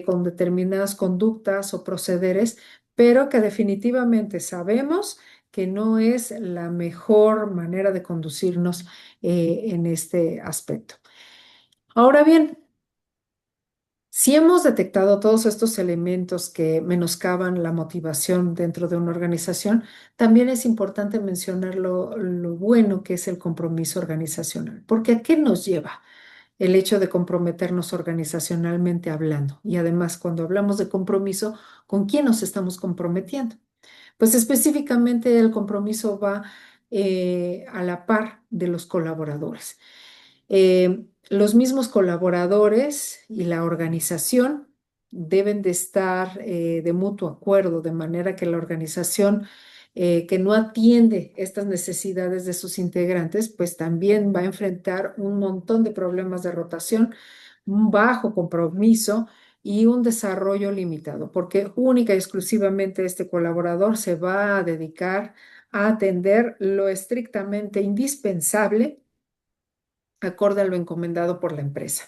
con determinadas conductas o procederes, pero que definitivamente sabemos que no es la mejor manera de conducirnos en este aspecto. Ahora bien, si hemos detectado todos estos elementos que menoscaban la motivación dentro de una organización, también es importante mencionar lo bueno que es el compromiso organizacional, porque ¿a qué nos lleva el hecho de comprometernos organizacionalmente hablando? Y además, cuando hablamos de compromiso, ¿con quién nos estamos comprometiendo? Pues específicamente el compromiso va a la par de los colaboradores. Los mismos colaboradores y la organización deben de estar de mutuo acuerdo, de manera que la organización que no atiende estas necesidades de sus integrantes, pues también va a enfrentar un montón de problemas de rotación, un bajo compromiso y un desarrollo limitado, porque única y exclusivamente este colaborador se va a dedicar a atender lo estrictamente indispensable acorde a lo encomendado por la empresa.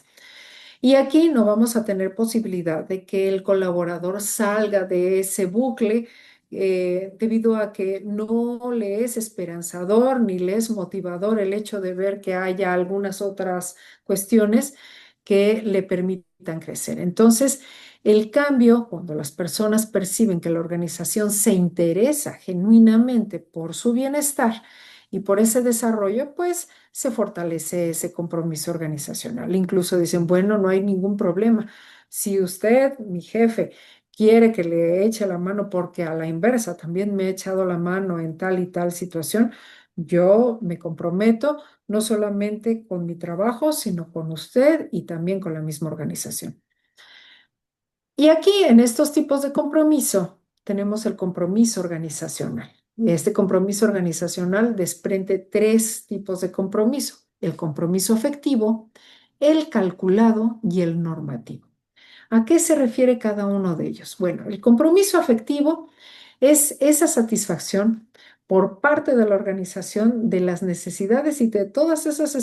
Y aquí no vamos a tener posibilidad de que el colaborador salga de ese bucle debido a que no le es esperanzador ni le es motivador el hecho de ver que haya algunas otras cuestiones que le permitan crecer. Entonces, el cambio, cuando las personas perciben que la organización se interesa genuinamente por su bienestar y por ese desarrollo, pues se fortalece ese compromiso organizacional. Incluso dicen, bueno, no hay ningún problema. Si usted, mi jefe, quiere que le eche la mano porque a la inversa también me he echado la mano en tal y tal situación, yo me comprometo no solamente con mi trabajo, sino con usted y también con la misma organización. Y aquí en estos tipos de compromiso tenemos el compromiso organizacional. Y este compromiso organizacional desprende tres tipos de compromiso: el compromiso afectivo, el calculado y el normativo. ¿A qué se refiere cada uno de ellos? Bueno, el compromiso afectivo es esa satisfacción por parte de la organización de las necesidades y de todas esas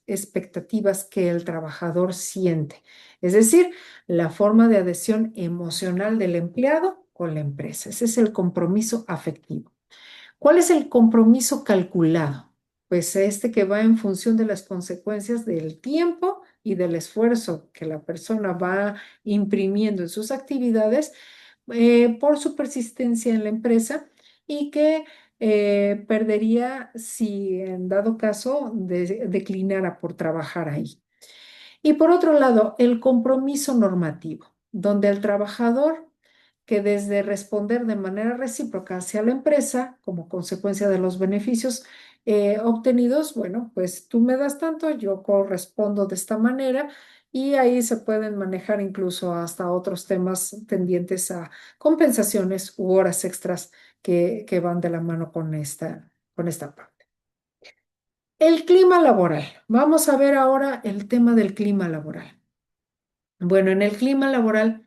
expectativas que el trabajador siente. Es decir, la forma de adhesión emocional del empleado con la empresa. Ese es el compromiso afectivo. ¿Cuál es el compromiso calculado? Pues este que va en función de las consecuencias del tiempo y del esfuerzo que la persona va imprimiendo en sus actividades por su persistencia en la empresa y que perdería si en dado caso declinara por trabajar ahí. Y por otro lado, el compromiso normativo, donde el trabajador que desde responder de manera recíproca hacia la empresa, como consecuencia de los beneficios obtenidos, bueno, pues tú me das tanto, yo correspondo de esta manera, y ahí se pueden manejar incluso hasta otros temas tendientes a compensaciones u horas extras que van de la mano con esta parte. El clima laboral. Vamos a ver ahora el tema del clima laboral. Bueno, en el clima laboral,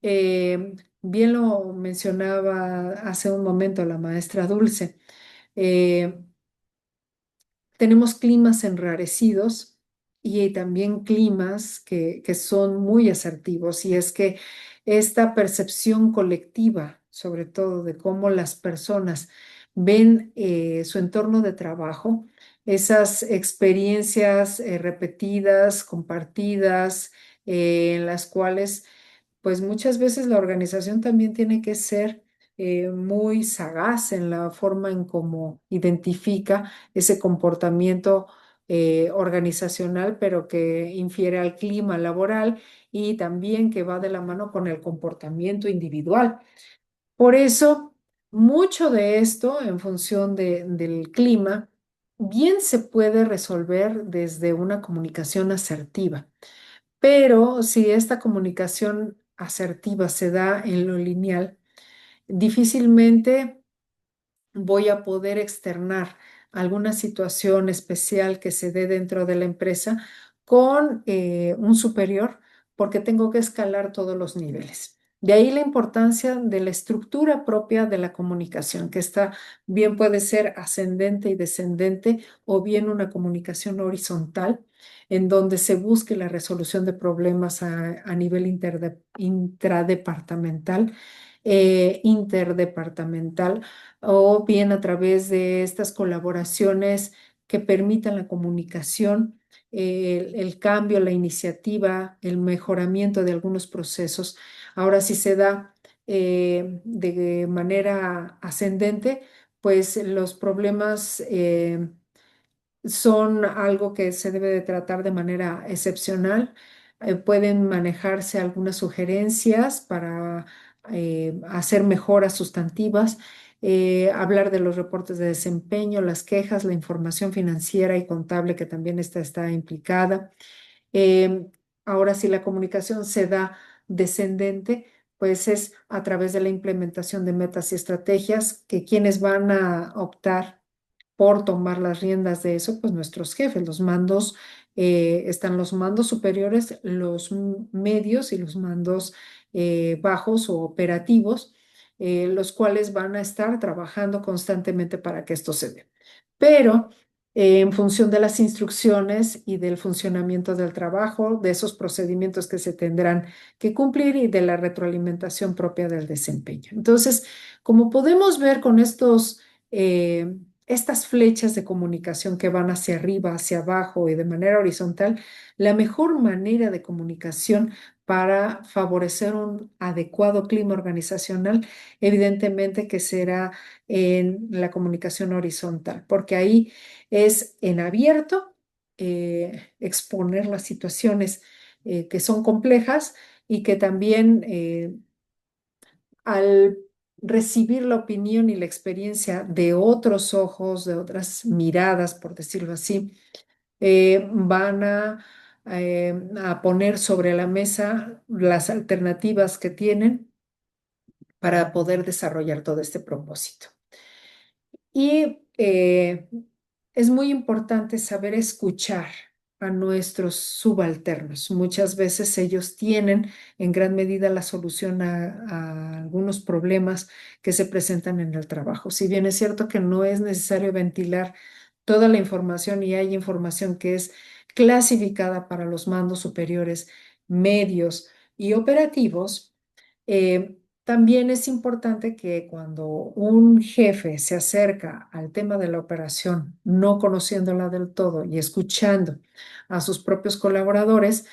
bien lo mencionaba hace un momento la maestra Dulce, eh, tenemos climas enrarecidos y también climas que son muy asertivos, y es que esta percepción colectiva, sobre todo de cómo las personas ven su entorno de trabajo, esas experiencias repetidas, compartidas, en las cuales pues muchas veces la organización también tiene que ser muy sagaz en la forma en cómo identifica ese comportamiento organizacional, pero que infiere al clima laboral y también que va de la mano con el comportamiento individual. Por eso, mucho de esto, en función del clima, bien se puede resolver desde una comunicación asertiva. Pero si esta comunicación asertiva se da en lo lineal, difícilmente voy a poder externar alguna situación especial que se dé dentro de la empresa con un superior, porque tengo que escalar todos los niveles. De ahí la importancia de la estructura propia de la comunicación, que está bien puede ser ascendente y descendente, o bien una comunicación horizontal, en donde se busque la resolución de problemas a nivel intradepartamental, interdepartamental, o bien a través de estas colaboraciones que permitan la comunicación, el cambio, la iniciativa, el mejoramiento de algunos procesos. Ahora, si se da de manera ascendente, pues los problemas son algo que se debe de tratar de manera excepcional. Pueden manejarse algunas sugerencias para hacer mejoras sustantivas, hablar de los reportes de desempeño, las quejas, la información financiera y contable que también está implicada. Em, Ahora, si la comunicación se da descendente, pues es a través de la implementación de metas y estrategias que quienes van a optar por tomar las riendas de eso, pues nuestros jefes, los mandos, están los mandos superiores, los medios y los mandos bajos o operativos, los cuales van a estar trabajando constantemente para que esto se dé. Pero en función de las instrucciones y del funcionamiento del trabajo, de esos procedimientos que se tendrán que cumplir y de la retroalimentación propia del desempeño. Entonces, como podemos ver con estas flechas de comunicación que van hacia arriba, hacia abajo y de manera horizontal, la mejor manera de comunicación para favorecer un adecuado clima organizacional, evidentemente que será en la comunicación horizontal, porque ahí es en abierto exponer las situaciones que son complejas y que también al recibir la opinión y la experiencia de otros ojos, de otras miradas, por decirlo así, van a poner sobre la mesa las alternativas que tienen para poder desarrollar todo este propósito. Y es muy importante saber escuchar a nuestros subalternos. Muchas veces ellos tienen en gran medida la solución a algunos problemas que se presentan en el trabajo. Si bien es cierto que no es necesario ventilar toda la información y hay información que es clasificada para los mandos superiores, medios y operativos, también es importante que cuando un jefe se acerca al tema de la operación, no conociéndola del todo y escuchando a sus propios colaboradores,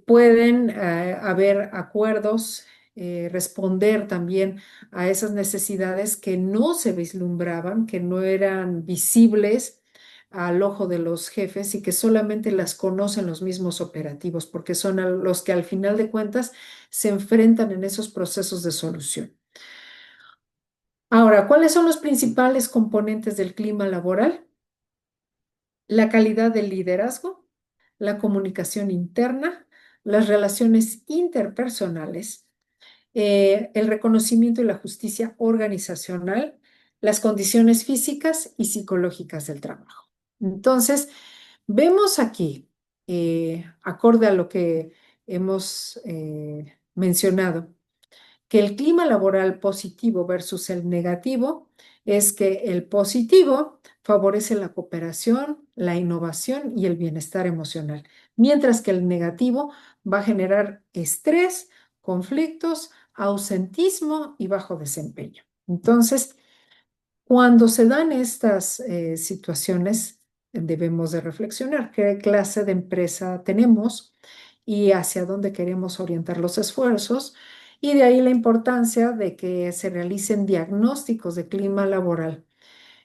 pueden haber acuerdos, responder también a esas necesidades que no se vislumbraban, que no eran visibles al ojo de los jefes y que solamente las conocen los mismos operativos, porque son los que al final de cuentas se enfrentan en esos procesos de solución. Ahora, ¿cuáles son los principales componentes del clima laboral? La calidad del liderazgo, la comunicación interna, las relaciones interpersonales, el reconocimiento y la justicia organizacional, las condiciones físicas y psicológicas del trabajo. Entonces, vemos aquí, acorde a lo que hemos mencionado, que el clima laboral positivo versus el negativo es que el positivo favorece la cooperación, la innovación y el bienestar emocional, mientras que el negativo va a generar estrés, conflictos, ausentismo y bajo desempeño. Entonces, cuando se dan estas situaciones, debemos de reflexionar qué clase de empresa tenemos y hacia dónde queremos orientar los esfuerzos. Y de ahí la importancia de que se realicen diagnósticos de clima laboral,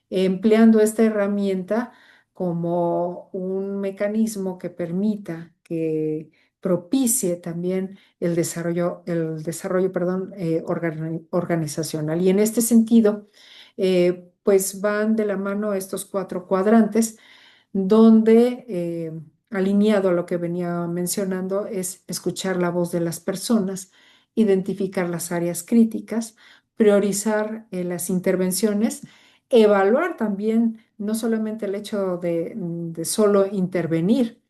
empleando esta herramienta como un mecanismo que permita que propicie también el desarrollo, perdón, organizacional. Y en este sentido, pues van de la mano estos 4 cuadrantes donde, alineado a lo que venía mencionando, es escuchar la voz de las personas, identificar las áreas críticas, priorizar las intervenciones, evaluar también no solamente el hecho de solo intervenir,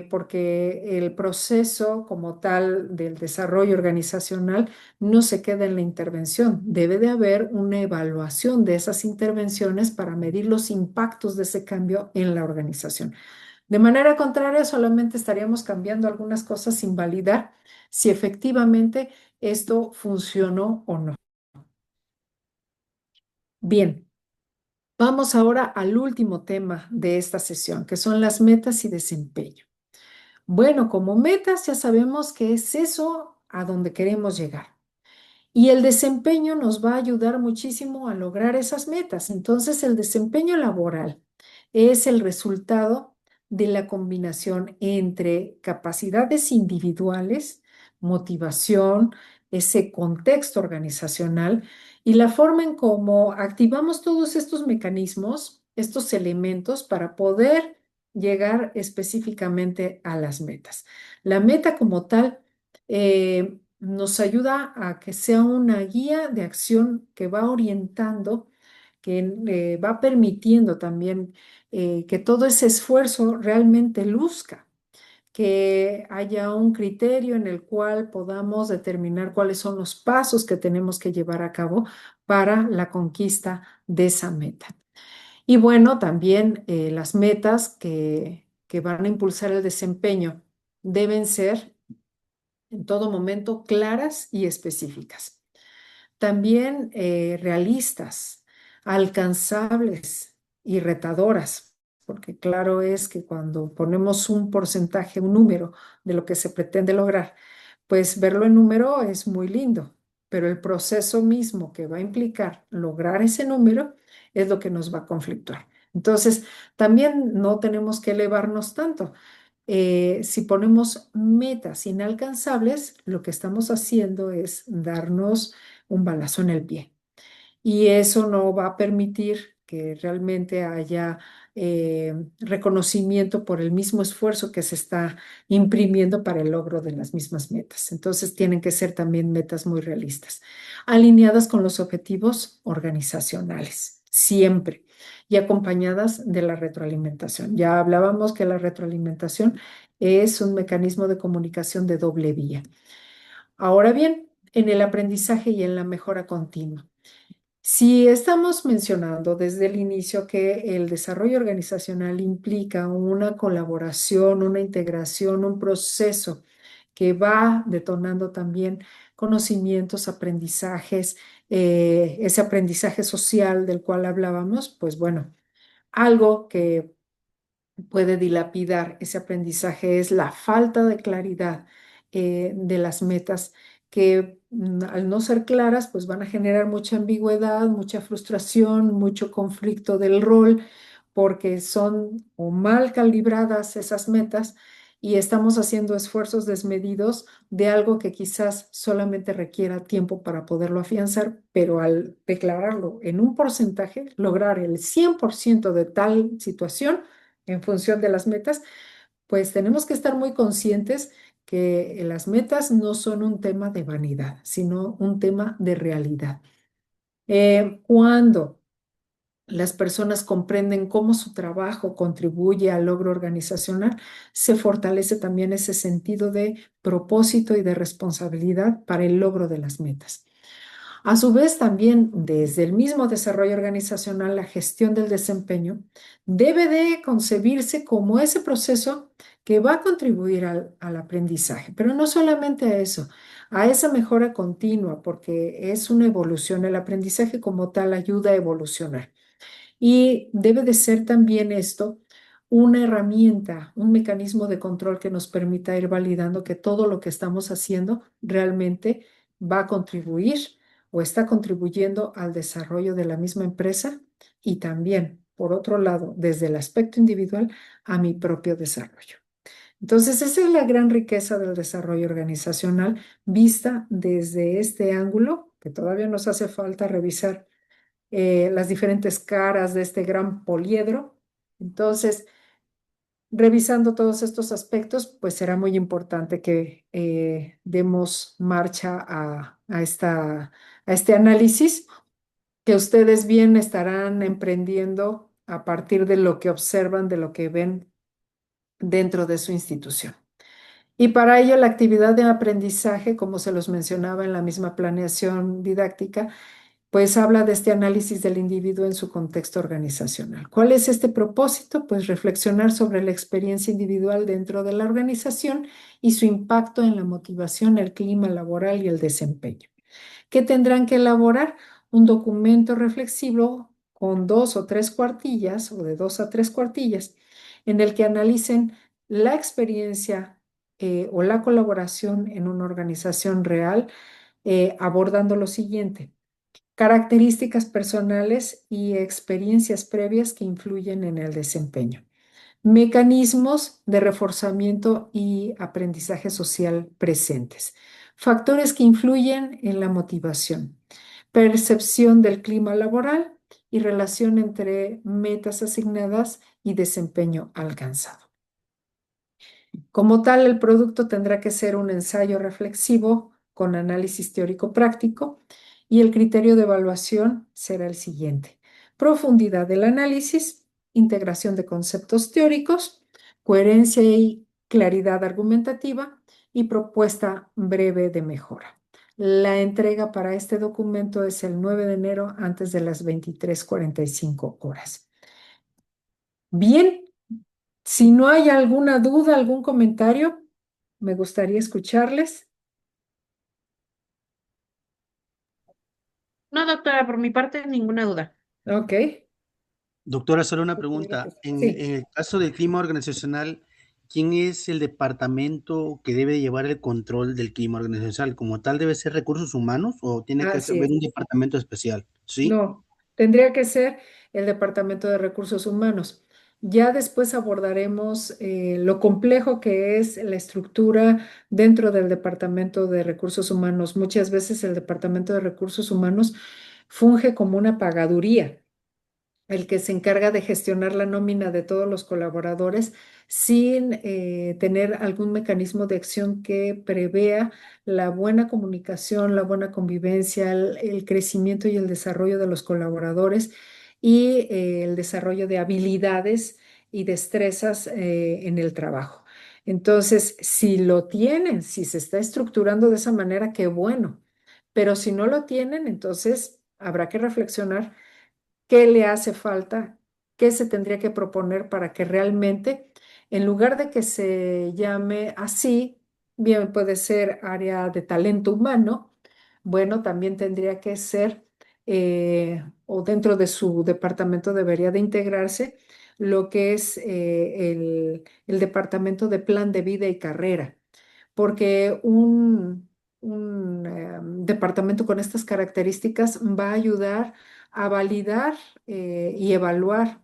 porque el proceso como tal del desarrollo organizacional no se queda en la intervención. Debe de haber una evaluación de esas intervenciones para medir los impactos de ese cambio en la organización. De manera contraria, solamente estaríamos cambiando algunas cosas sin validar si efectivamente esto funcionó o no. Bien, vamos ahora al último tema de esta sesión, que son las metas y desempeño. Bueno, como metas ya sabemos que es eso a donde queremos llegar. Y el desempeño nos va a ayudar muchísimo a lograr esas metas. Entonces, el desempeño laboral es el resultado de la combinación entre capacidades individuales, motivación, ese contexto organizacional y la forma en cómo activamos todos estos mecanismos, estos elementos para poder llegar específicamente a las metas. La meta como tal nos ayuda a que sea una guía de acción que va orientando, que va permitiendo también que todo ese esfuerzo realmente luzca, que haya un criterio en el cual podamos determinar cuáles son los pasos que tenemos que llevar a cabo para la conquista de esa meta. Y bueno, también las metas que van a impulsar el desempeño deben ser en todo momento claras y específicas. También realistas, alcanzables y retadoras, porque claro es que cuando ponemos un porcentaje, un número de lo que se pretende lograr, pues verlo en número es muy lindo, pero el proceso mismo que va a implicar lograr ese número es lo que nos va a conflictuar. Entonces, también no tenemos que elevarnos tanto. Si ponemos metas inalcanzables, lo que estamos haciendo es darnos un balazo en el pie. Y eso no va a permitir que realmente haya reconocimiento por el mismo esfuerzo que se está imprimiendo para el logro de las mismas metas. Entonces, tienen que ser también metas muy realistas, alineadas con los objetivos organizacionales, siempre, y acompañadas de la retroalimentación. Ya hablábamos que la retroalimentación es un mecanismo de comunicación de doble vía. Ahora bien, en el aprendizaje y en la mejora continua. Si estamos mencionando desde el inicio que el desarrollo organizacional implica una colaboración, una integración, un proceso que va detonando también conocimientos, aprendizajes, ese aprendizaje social del cual hablábamos, pues bueno, algo que puede dilapidar ese aprendizaje es la falta de claridad de las metas que al no ser claras, pues van a generar mucha ambigüedad, mucha frustración, mucho conflicto del rol, porque son o mal calibradas esas metas y estamos haciendo esfuerzos desmedidos de algo que quizás solamente requiera tiempo para poderlo afianzar, pero al declararlo en un porcentaje, lograr el 100% de tal situación en función de las metas, pues tenemos que estar muy conscientes que las metas no son un tema de vanidad, sino un tema de realidad. Cuando las personas comprenden cómo su trabajo contribuye al logro organizacional, se fortalece también ese sentido de propósito y de responsabilidad para el logro de las metas. A su vez, también desde el mismo desarrollo organizacional, la gestión del desempeño debe de concebirse como ese proceso que va a contribuir al aprendizaje, pero no solamente a eso, a esa mejora continua, porque es una evolución. El aprendizaje como tal ayuda a evolucionar. Y debe de ser también esto una herramienta, un mecanismo de control que nos permita ir validando que todo lo que estamos haciendo realmente va a contribuir o está contribuyendo al desarrollo de la misma empresa y también, por otro lado, desde el aspecto individual, a mi propio desarrollo. Entonces, esa es la gran riqueza del desarrollo organizacional vista desde este ángulo, que todavía nos hace falta revisar las diferentes caras de este gran poliedro. Entonces, revisando todos estos aspectos, pues será muy importante que demos marcha a este análisis que ustedes bien estarán emprendiendo a partir de lo que observan, de lo que ven dentro de su institución. Y para ello, la actividad de aprendizaje, como se los mencionaba en la misma planeación didáctica, pues habla de este análisis del individuo en su contexto organizacional. ¿Cuál es este propósito? Pues reflexionar sobre la experiencia individual dentro de la organización y su impacto en la motivación, el clima laboral y el desempeño. ¿Qué tendrán que elaborar? Un documento reflexivo con 2 o 3 cuartillas o de 2 a 3 cuartillas en el que analicen la experiencia o la colaboración en una organización real, abordando lo siguiente: características personales y experiencias previas que influyen en el desempeño. Mecanismos de reforzamiento y aprendizaje social presentes. Factores que influyen en la motivación. Percepción del clima laboral y relación entre metas asignadas y desempeño alcanzado. Como tal, el producto tendrá que ser un ensayo reflexivo con análisis teórico práctico y el criterio de evaluación será el siguiente: profundidad del análisis, integración de conceptos teóricos, coherencia y claridad argumentativa y propuesta breve de mejora. La entrega para este documento es el 9 de enero antes de las 23:45 horas. Bien, si no hay alguna duda, algún comentario, me gustaría escucharles. No, doctora, por mi parte, ninguna duda. Ok. Doctora, solo una Considero pregunta. que En sí. el caso del clima organizacional, ¿quién es el departamento que debe llevar el control del clima organizacional? ¿Como tal debe ser recursos humanos o tiene que Así haber es. un departamento especial? ¿Sí? No, tendría que ser el Departamento de Recursos Humanos. Ya después abordaremos lo complejo que es la estructura dentro del Departamento de Recursos Humanos. Muchas veces el Departamento de Recursos Humanos funge como una pagaduría, el que se encarga de gestionar la nómina de todos los colaboradores sin tener algún mecanismo de acción que prevea la buena comunicación, la buena convivencia, el crecimiento y el desarrollo de los colaboradores y el desarrollo de habilidades y destrezas en el trabajo. Entonces, si lo tienen, si se está estructurando de esa manera, qué bueno. Pero si no lo tienen, entonces habrá que reflexionar qué le hace falta, qué se tendría que proponer para que realmente, en lugar de que se llame así, bien puede ser área de talento humano, bueno, también tendría que ser, o dentro de su departamento debería de integrarse lo que es el departamento de plan de vida y carrera, porque un departamento con estas características va a ayudar a validar y evaluar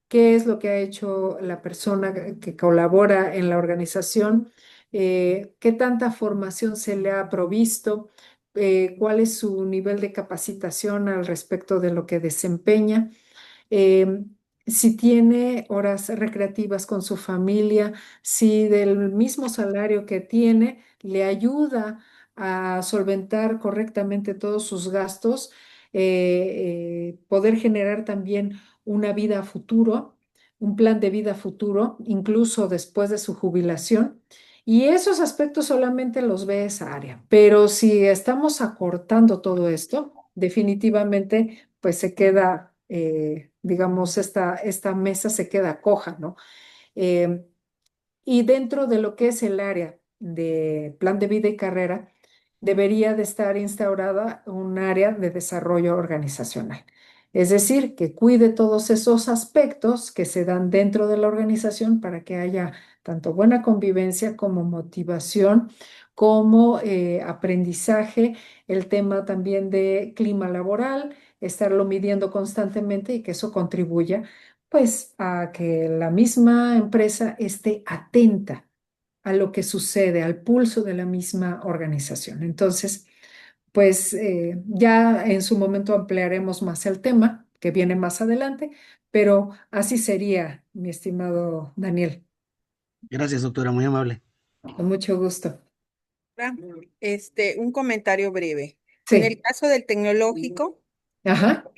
qué es lo que ha hecho la persona que colabora en la organización, qué tanta formación se le ha provisto, cuál es su nivel de capacitación al respecto de lo que desempeña, eh, si tiene horas recreativas con su familia, si del mismo salario que tiene le ayuda a solventar correctamente todos sus gastos, poder generar también una vida a futuro, un plan de vida futuro, incluso después de su jubilación. Y esos aspectos solamente los ve esa área. Pero si estamos acortando todo esto, definitivamente pues se queda, digamos, esta mesa se queda coja, ¿no? Eh, y dentro de lo que es el área de plan de vida y carrera, debería de estar instaurada un área de desarrollo organizacional. Es decir, que cuide todos esos aspectos que se dan dentro de la organización para que haya tanto buena convivencia como motivación, como aprendizaje, el tema también de clima laboral, estarlo midiendo constantemente y que eso contribuya pues a que la misma empresa esté atenta a lo que sucede, al pulso de la misma organización. Entonces, pues ya en su momento ampliaremos más el tema, que viene más adelante, pero así sería, mi estimado Daniel. Gracias, doctora, muy amable. Con mucho gusto. Un comentario breve. En Sí, el caso del tecnológico, ajá,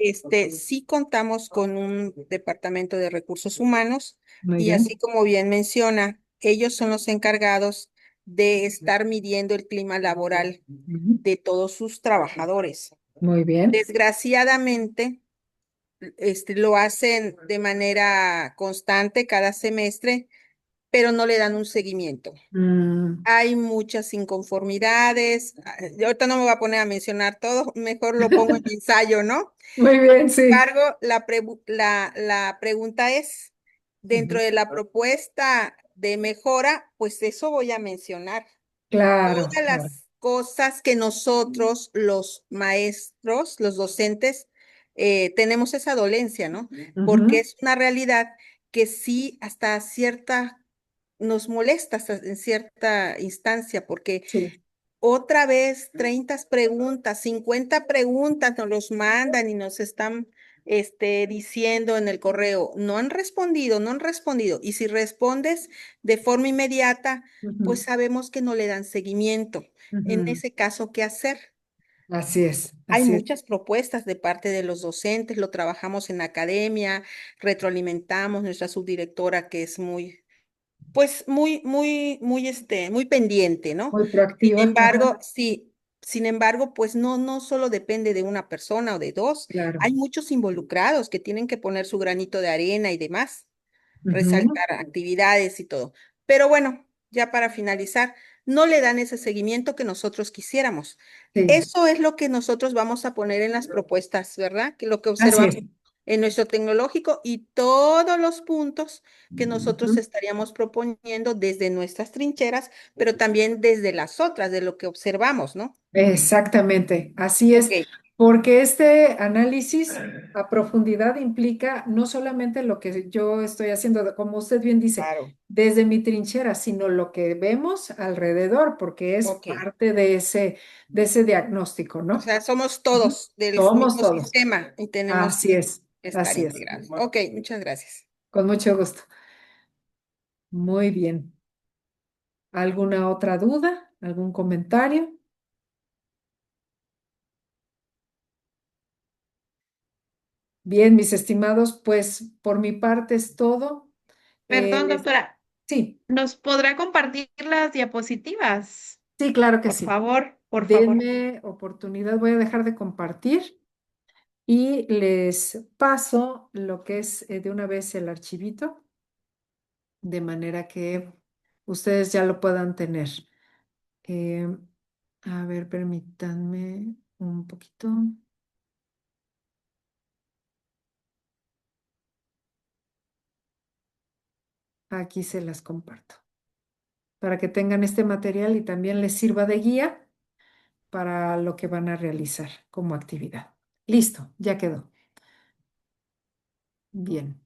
sí contamos con un departamento de recursos humanos muy y así bien. como bien menciona, ellos son los encargados de estar midiendo el clima laboral Ujú, de todos sus trabajadores. muy bien. Desgraciadamente, lo hacen de manera constante cada semestre, pero no le dan un seguimiento. Mm, Hay muchas inconformidades. Yo ahorita no me voy a poner a mencionar todo, mejor lo pongo en ensayo, ¿no? muy bien, sí. Embargo, la pregunta es, dentro Ujú, de la propuesta de mejora, pues eso voy a mencionar. claro, Todas claro. las cosas que nosotros, los maestros, los docentes, tenemos esa dolencia, ¿no? Porque Ujú, es una realidad que sí hasta cierta, nos molesta hasta en cierta instancia, porque sí. otra vez 30 preguntas, 50 preguntas nos los mandan y nos están diciendo en el correo, no han respondido, no han respondido. Y si respondes de forma inmediata, pues Ujú, sabemos que no le dan seguimiento. En ujú. ese caso, ¿qué hacer? Así es, Hay así es. muchas propuestas de parte de los docentes, lo trabajamos en la academia, retroalimentamos nuestra subdirectora que es muy, pues muy pendiente, ¿no? Muy Sin proactiva. Ajá, embargo, sí, sin embargo, pues no solo depende de una persona o de dos, claro. hay muchos involucrados que tienen que poner su granito de arena y demás, Ujú, resaltar actividades y todo. Pero bueno, ya para finalizar, no le dan ese seguimiento que nosotros quisiéramos. sí, Eso es lo que nosotros vamos a poner en las propuestas, ¿verdad? Que lo que así observamos es. en nuestro tecnológico y todos los puntos que nosotros Ujú, estaríamos proponiendo desde nuestras trincheras, pero también desde las otras, de lo que observamos, ¿no? exactamente, así Ok, es. Porque este análisis a profundidad implica no solamente lo que yo estoy haciendo, como usted bien dice, Claro. desde mi trinchera, sino lo que vemos alrededor, porque es Ok. parte de ese diagnóstico, O ¿no? sea, somos todos del Somos mismo todos. sistema y tenemos Así es, que estar así es. integrados. Ok, muchas gracias. Con mucho gusto. Muy bien. ¿Alguna otra duda? ¿Algún comentario? Bien, mis estimados, pues por mi parte es todo. Perdón, Eh, doctora, sí, ¿nos podrá compartir las diapositivas? sí, claro que Por sí. favor, por favor. Denme oportunidad, voy a dejar de compartir y les paso lo que es de una vez el archivito, de manera que ustedes ya lo puedan tener. Eh, a ver, permítanme un poquito. Aquí se las comparto para que tengan este material y también les sirva de guía para lo que van a realizar como actividad. Listo, ya quedó. Bien.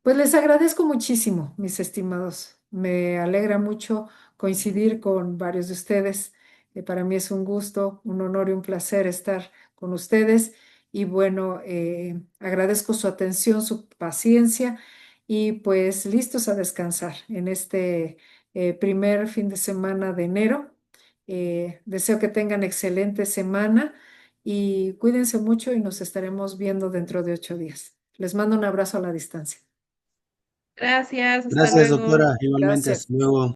Pues les agradezco muchísimo, mis estimados. Me alegra mucho coincidir con varios de ustedes. Para mí es un gusto, un honor y un placer estar con ustedes. Y bueno, agradezco su atención, su paciencia y pues listos a descansar en este primer fin de semana de enero. Deseo que tengan excelente semana y cuídense mucho y nos estaremos viendo dentro de 8 días. Les mando un abrazo a la distancia. Gracias, hasta Gracias, luego. doctora. Igualmente, hasta Gracias. luego.